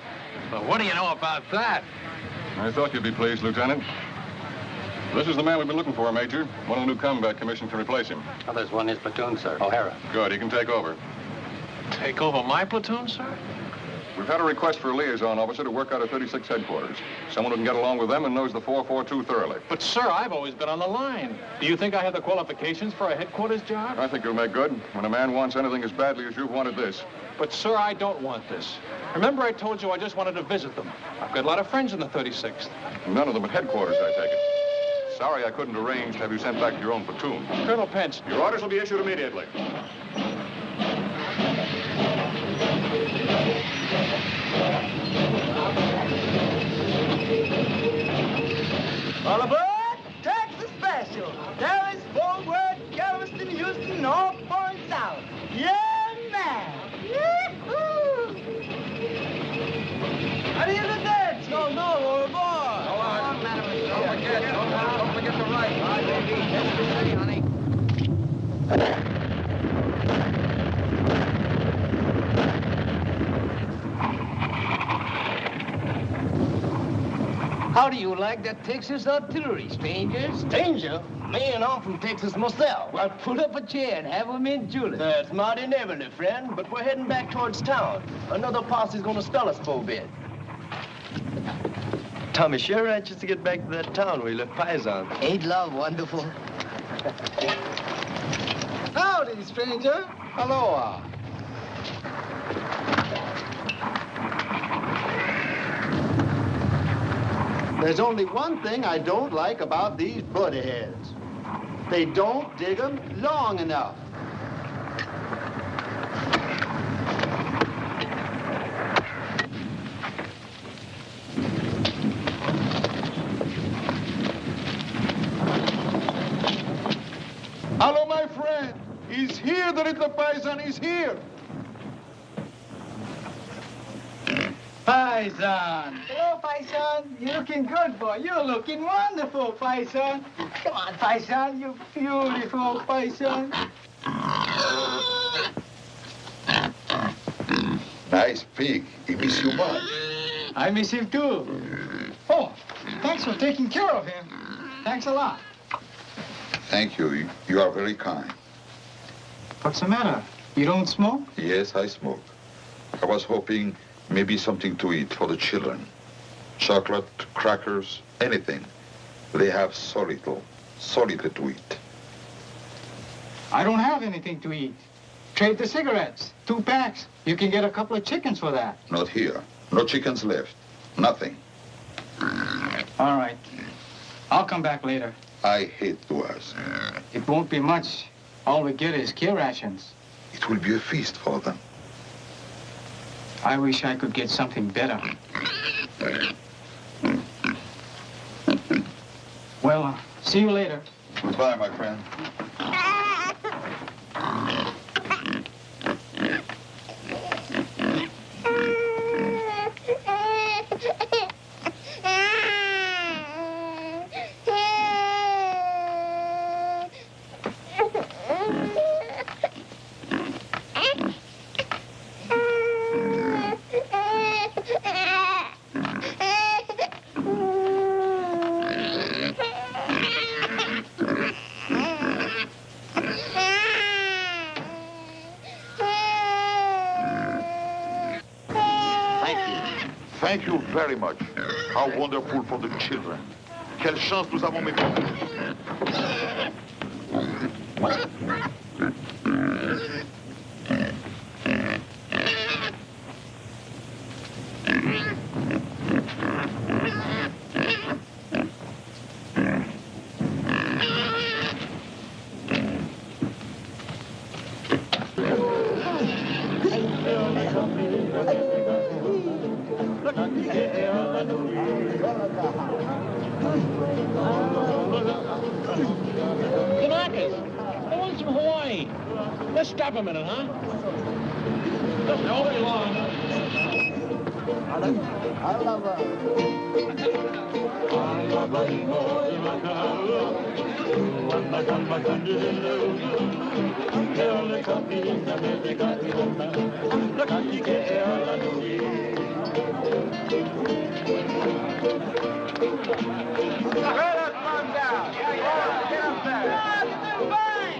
Well, what do you know about that? I thought you'd be pleased, Lieutenant. This is the man we've been looking for, Major. One of the new combat commission to replace him. Oh, there's one in his platoon, sir. O'Hara. Good, he can take over. Take over my platoon, sir? We've had a request for a liaison officer to work out of 36 headquarters. Someone who can get along with them and knows the 442 thoroughly. But, sir, I've always been on the line. Do you think I have the qualifications for a headquarters job? I think you'll make good when a man wants anything as badly as you've wanted this. But, sir, I don't want this. Remember I told you I just wanted to visit them. I've got a lot of friends in the 36th. None of them at headquarters, I take it. Sorry I couldn't arrange to have you sent back to your own platoon. Colonel Pence. Your orders will be issued immediately. All aboard! Texas Special! Dallas, Fort Worth, Galveston, Houston, all points out. Yeah, man! Yee-hoo! How do you do that? No, all aboard! Go on, madam. Don't forget the right. All right, baby. Let's be ready, honey. How do you like that Texas artillery, stranger? Stranger? Man, I'm from Texas myself. Well, pull up a chair and have 'em in Julie. That's mighty neighborly, friend, but we're heading back towards town. Another posse's gonna spell us for a bit. Tommy's sure anxious to get back to that town where he left Paisan. Ain't love wonderful? Howdy, stranger. Aloha. There's only one thing I don't like about these buddy heads. They don't dig 'em long enough. Hello, my friend. He's here, the little Paisan is here. Paisan. Hello, Paisan. You're looking good, boy. You're looking wonderful, Paisan. Come on, Paisan. You beautiful, Paisan. Nice pig. He miss you much. I miss him, too. Oh, thanks for taking care of him. Thanks a lot. Thank you. You are very kind. What's the matter? You don't smoke? Yes, I smoke. I was hoping maybe something to eat for the children. Chocolate, crackers, anything. They have so little to eat. I don't have anything to eat. Trade the cigarettes. 2 packs. You can get a couple of chickens for that. Not here. No chickens left. Nothing. All right. I'll come back later. I hate to ask. It won't be much. All we get is care rations. It will be a feast for them. I wish I could get something better. Well, see you later. Goodbye, my friend. Thank you very much. How wonderful for the children. Quelle chance nous avons, mes frères. Kanakas, the ones from Hawaii. Let's stop a minute, huh? It won't be long.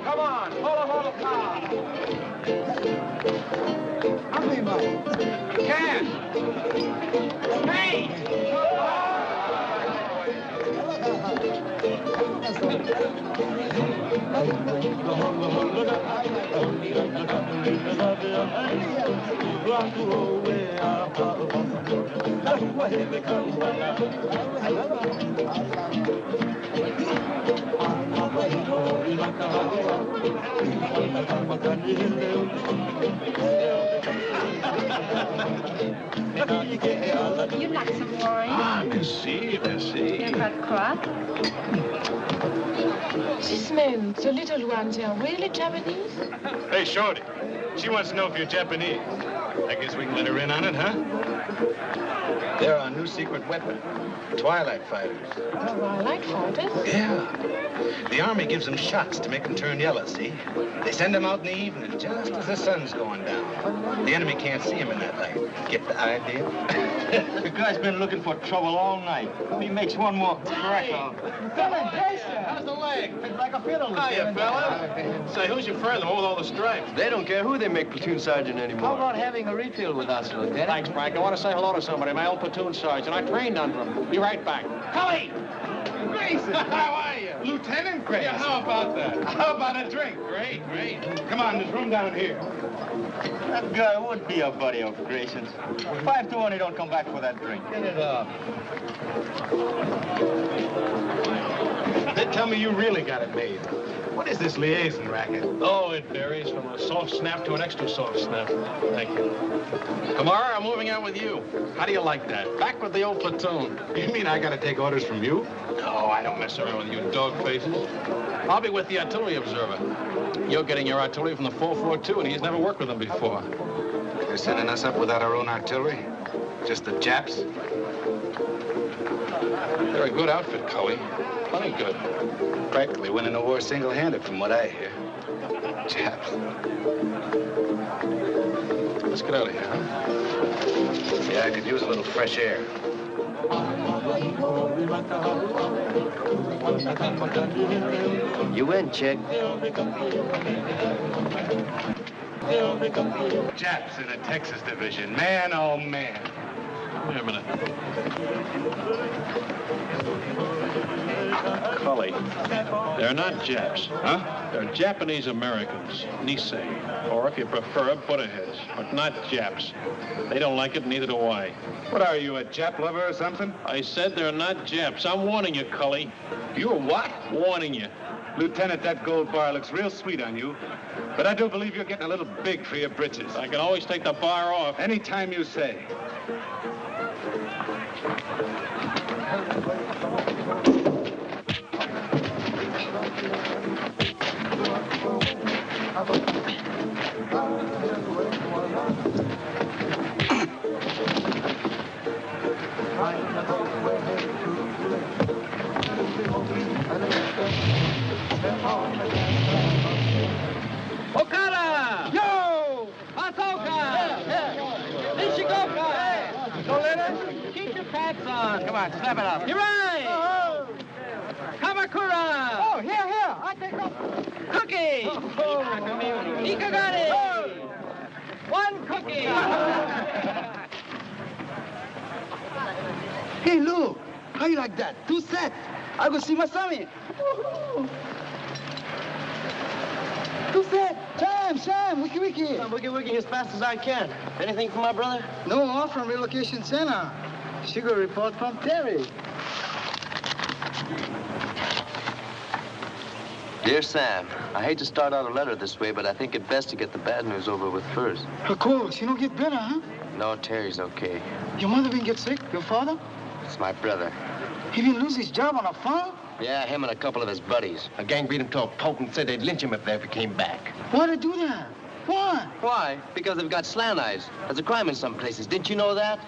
Come on, hold the car. How many miles? 10. You'd like some wine? Ah, merci, merci. You've had crap? This man, the little ones are really Japanese? Hey, Shorty. She wants to know if you're Japanese. I guess we can let her in on it, huh? They're our new secret weapon. Twilight fighters. Twilight fighters? Yeah. The Army gives them shots to make them turn yellow, see? They send them out in the evening, just as the sun's going down. The enemy can't see them in that light. Get the idea? The guy's been looking for trouble all night. He makes one more crack. Lieutenant Grayson! How's the leg? It's like a fiddle, Hiya, fella. Say, who's your friend, the one with all the stripes? They don't care who they make platoon sergeant anymore. How about having a refill with us, Lieutenant? Thanks, Frank. I want to say hello to somebody, my old platoon sergeant. I trained under him. Be right back. Cully! Grayson! How are you? Lieutenant Grayson! Yeah, how about that? How about a drink? Great, great. Come on, there's room down here. That guy would be a buddy of Grayson's. 5 to 1, he don't come back for that drink. Get it up. They tell me you really got it made. What is this liaison racket? Oh, it varies from a soft snap to an extra soft snap. Thank you. Kamara, I'm moving out with you. How do you like that? Back with the old platoon. You mean I gotta take orders from you? No, I don't mess around with you dog faces. I'll be with the artillery observer. You're getting your artillery from the 442, and he's never worked with them before. They're sending us up without our own artillery? Just the Japs? They're a good outfit, Cully. Plenty good. Practically winning the war single-handed, from what I hear. Japs. Let's get out of here, huh? Yeah, I could use a little fresh air. You win, chick. Japs in the Texas division. Man, oh, man. Wait a minute. Cully, they're not Japs. Huh? They're Japanese Americans, Nisei, or if you prefer, Buddha-heads, but not Japs. They don't like it, neither do I. What are you, a Jap lover or something? I said they're not Japs. I'm warning you, Cully. You're what? Warning you. Lieutenant, that gold bar looks real sweet on you, but I do believe you're getting a little big for your britches. I can always take the bar off. Anytime you say. Okada! Yo! Masoka! Nishigoka! Dolina? Keep your pants on. Come on, snap it up. Hirai! Oh. Kamakura! Oh, here. I take off. Cookie! Ikagari! Oh. One cookie! Hey, look. How you like that? 2 sets. I go see Masami. 2 sets. Sham, wiki. I'm wiki as fast as I can. Anything for my brother? No, all from relocation center. Sugar report from Terry. Dear Sam, I hate to start out a letter this way, but I think it best to get the bad news over with first. Of course. You don't get better, huh? No, Terry's okay. Your mother been get sick? Your father? It's my brother. He didn't lose his job on a farm? Yeah, him and a couple of his buddies. A gang beat him to a pulp and said they'd lynch him if they ever came back. Why'd they do that? Why? Why? Because they've got slant eyes. There's a crime in some places. Didn't you know that?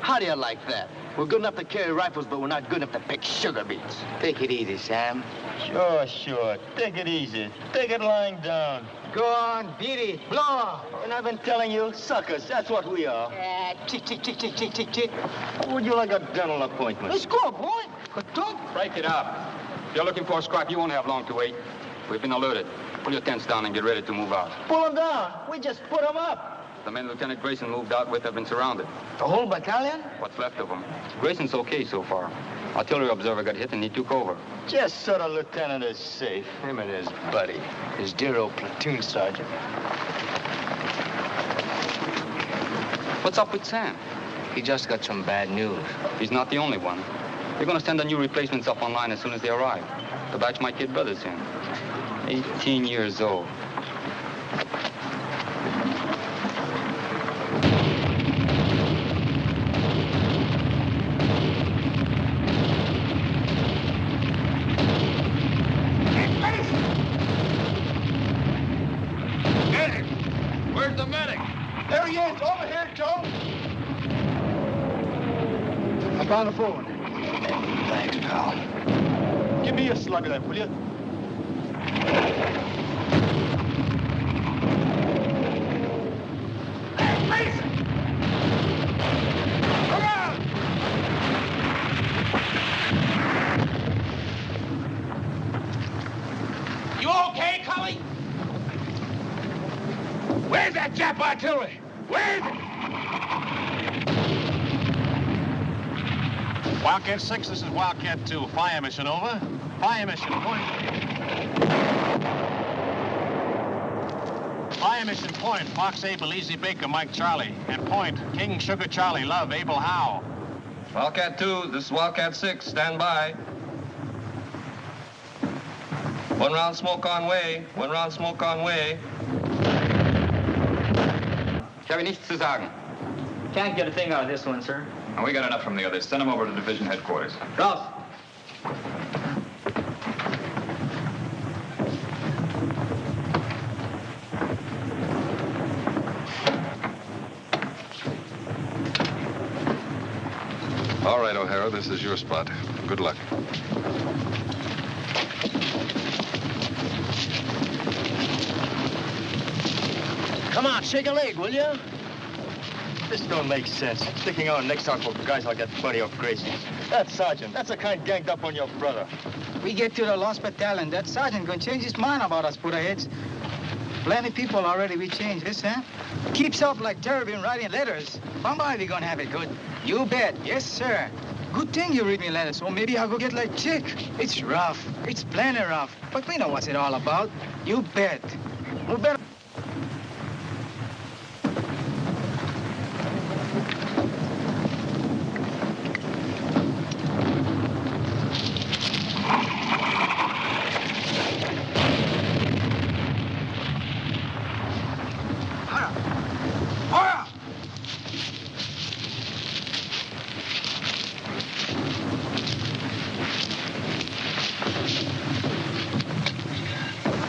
How do you like that? We're good enough to carry rifles, but we're not good enough to pick sugar beets. Take it easy, Sam. Sure. Take it easy. Take it lying down. Go on, beat it. Blow. And I've been telling you, suckers, that's what we are. Chick. How would you like a dental appointment? Let's go, boy. But don't. Break it up. If you're looking for a scrap, you won't have long to wait. We've been alerted. Pull your tents down and get ready to move out. Pull them down. We just put them up. The men Lieutenant Grayson moved out with have been surrounded. The whole battalion? What's left of them. Grayson's okay so far. Artillery observer got hit and he took over. Just so the lieutenant is safe. Him and his buddy, his dear old platoon sergeant. What's up with Sam? He just got some bad news. He's not the only one. They're going to send the new replacements up online as soon as they arrive. The batch my kid brother's in. 18 years old. Where's the medic? There he is, over here, Joe. Up on the phone. Thanks, pal. Give me a slug of that, will you? Hey, Grayson! Come on! You okay, Cully? Where's that Jap artillery? Where is it? Wildcat 6, this is Wildcat 2. Fire mission over. Fire mission, point. Fire mission, point. Fox Abel, Easy Baker, Mike Charlie. And point, King Sugar Charlie, Love, Abel Howe. Wildcat 2, this is Wildcat 6. Stand by. 1 round smoke on way. 1 round smoke on way. Ich habe nichts zu sagen. Can't get a thing out of this one, sir. And we got enough from the others. Send them over to division headquarters. Ross. All right, O'Hara, this is your spot. Good luck. Come on, shake a leg, will you? This don't make sense. Sticking our necks out for guys like that buddy of Grayson's. That sergeant, that's the kind ganged up on your brother. We get to the lost battalion. That sergeant gonna change his mind about us, Buddha-heads. Plenty people already we changed this, huh? Keeps up like Terry been writing letters. Somebody we gonna have it good. You bet. Yes, sir. Good thing you read me letters, or maybe I'll go get like Chick. It's rough. It's plenty rough. But we know what's it all about. You bet. We better...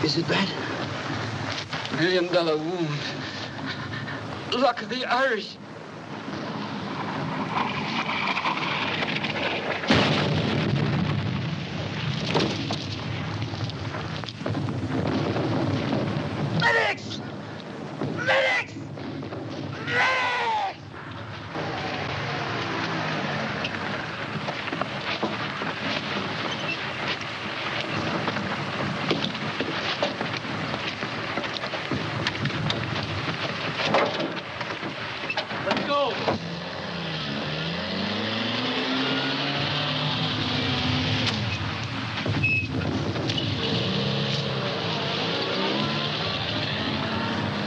Is it bad? $1 million wound. Luck of the Irish. Medics! Medics! Medics! Let's go!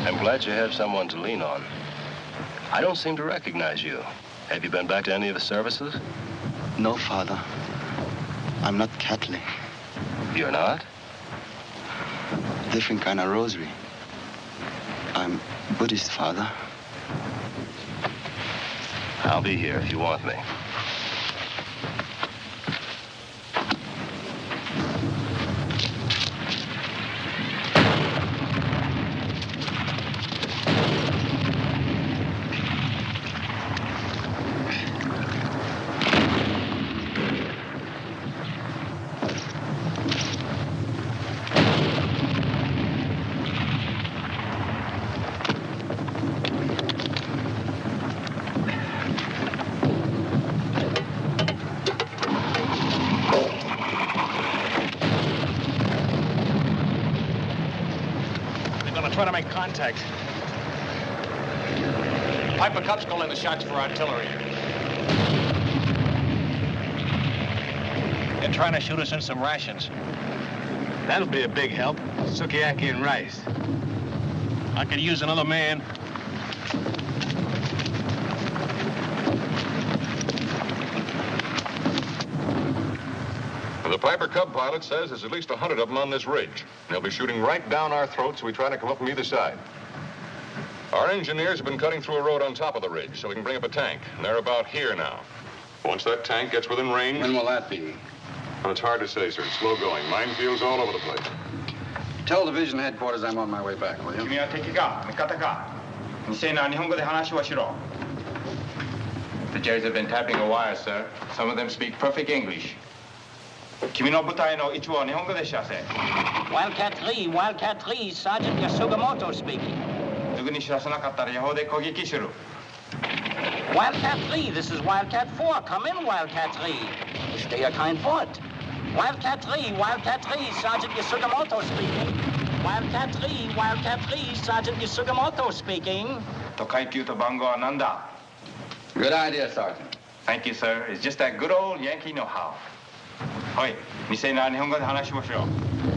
I'm glad you have someone to lean on. I don't seem to recognize you. Have you been back to any of the services? No, Father. I'm not Catholic. You're not? Different kind of rosary. I'm Buddhist, Father. I'll be here if you want me. Try to make contact. Piper Cub's calling the shots for artillery. They're trying to shoot us in some rations. That'll be a big help. Sukiyaki and rice. I could use another man. The Piper Cub pilot says there's at least 100 of them on this ridge. They'll be shooting right down our throats as we try to come up from either side. Our engineers have been cutting through a road on top of the ridge so we can bring up a tank. And they're about here now. Once that tank gets within range... When will that be? Well, it's hard to say, sir. It's slow going. Minefields all over the place. Tell division headquarters I'm on my way back, will you? 君は敵か味方か未成年は日本語で話をしろ The Jerrys have been tapping a wire, sir. Some of them speak perfect English. 君の部隊の一部は日本語で知らせ Wildcat 3, Wildcat 3, Sergeant Yasugamoto speaking. すぐに知らせなかったら予報で攻撃する Wildcat 3, this is Wildcat 4. Come in, Wildcat 3. Stay a kind foot. Wildcat 3, Wildcat 3, Sergeant Yasugamoto speaking. Wildcat 3, Wildcat 3, Sergeant Yasugamoto speaking. と階級と番号は何だ Good idea, Sergeant. Thank you, sir. It's just that good old Yankee know-how. はい、未成年は日本語で話しましょう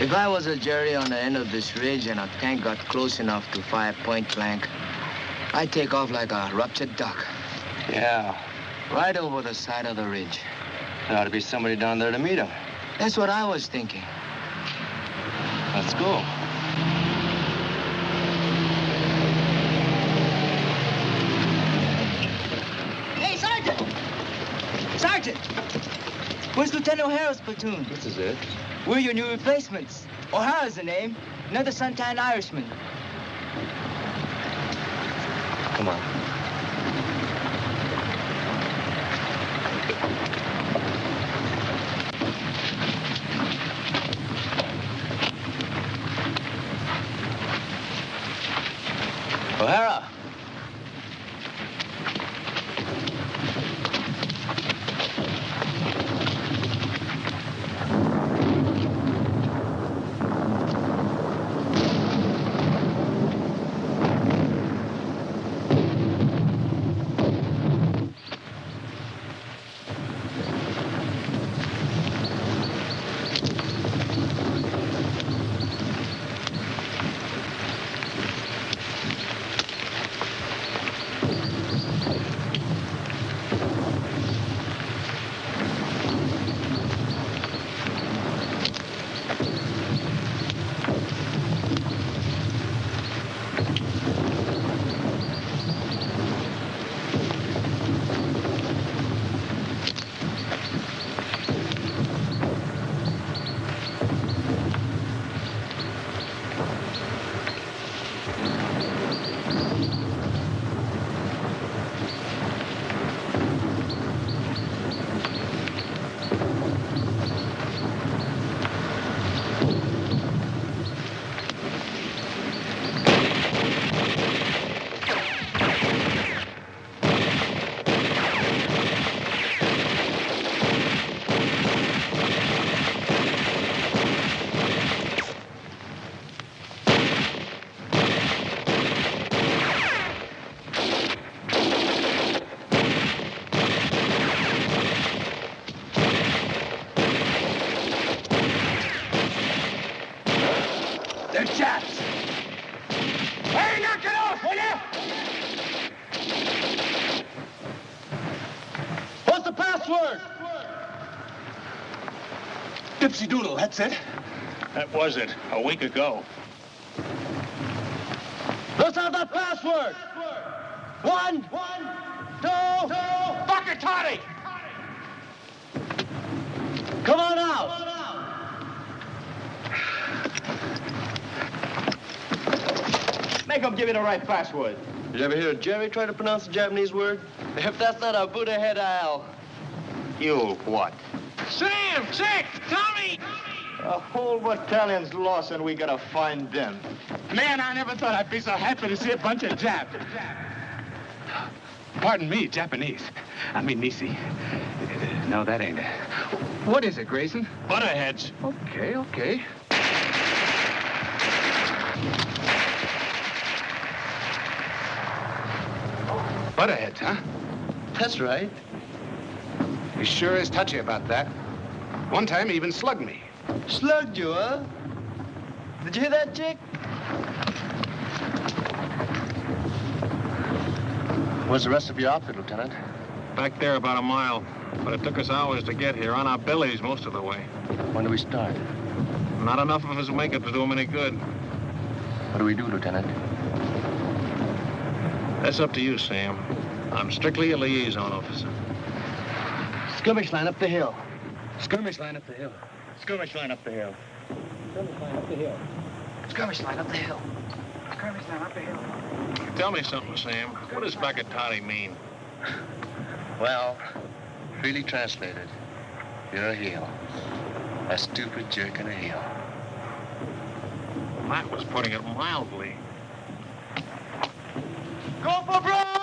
If I was a Jerry on the end of this ridge and a tank got close enough to fire point blank, I'd take off like a ruptured duck. Yeah. Right over the side of the ridge. There ought to be somebody down there to meet him. That's what I was thinking. Let's go. Hey, Sergeant! Sergeant! Where's Lieutenant O'Hara's platoon? This is it. We're your new replacements. O'Hara's the name. Another suntan Irishman. Come on. O'Hara! Whoopsie doodle, that's it. That was it, a week ago. Let's have that password. 1, 2, Bucket Toddy! come on out. Make him give you the right password. Did you ever hear Jerry try to pronounce a Japanese word? If that's not a Buddha head, I'll... You what? Sam! Sick! Tommy! A whole battalion's lost and we gotta find them. Man, I never thought I'd be so happy to see a bunch of Japs. Pardon me, Japanese. I mean, Nisi. No, that ain't it. What is it, Grayson? Butterheads. Okay. Butterheads, huh? That's right. He sure is touchy about that. One time he even slugged me. Slugged you, huh? Did you hear that, Chick? Where's the rest of your outfit, Lieutenant? Back there about a mile. But it took us hours to get here, on our bellies most of the way. When do we start? Not enough of us make it to do them any good. What do we do, Lieutenant? That's up to you, Sam. I'm strictly a liaison officer. Skirmish line up the hill. Skirmish line up the hill. Skirmish line up the hill. Skirmish line up the hill. Skirmish line up the hill. Skirmish line up the hill. Tell me something, Sam. What does bucket toddy mean? Well, freely translated, you're a heel. A stupid jerk and a heel. That was putting it mildly. Go for broke!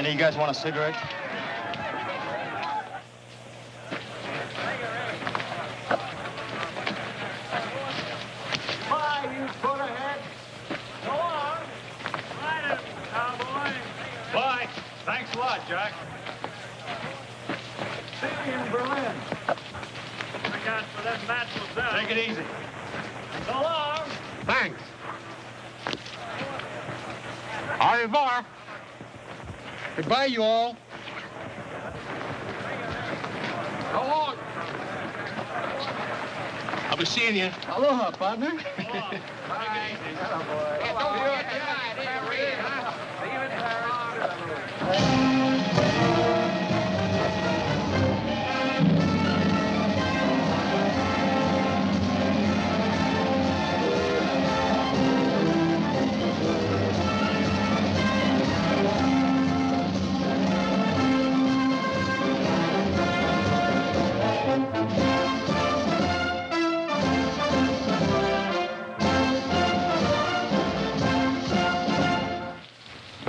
Any of you guys want a cigarette? Bye, you butterhead. Go on. Right, cowboy. Bye. Thanks a lot, Jack. See you in Berlin. I got for them matches down. Take it easy. So long. Thanks. Au revoir. Goodbye, you all. Go on. Lovely seeing you. Aloha, partner.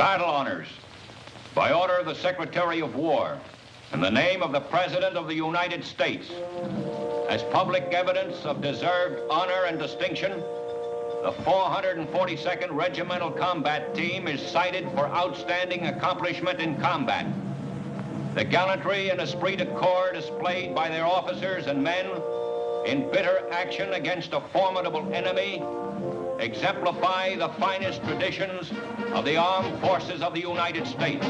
Battle honors, by order of the Secretary of War, in the name of the President of the United States, as public evidence of deserved honor and distinction, the 442nd Regimental Combat Team is cited for outstanding accomplishment in combat. The gallantry and esprit de corps displayed by their officers and men in bitter action against a formidable enemy exemplify the finest traditions of the armed forces of the United States.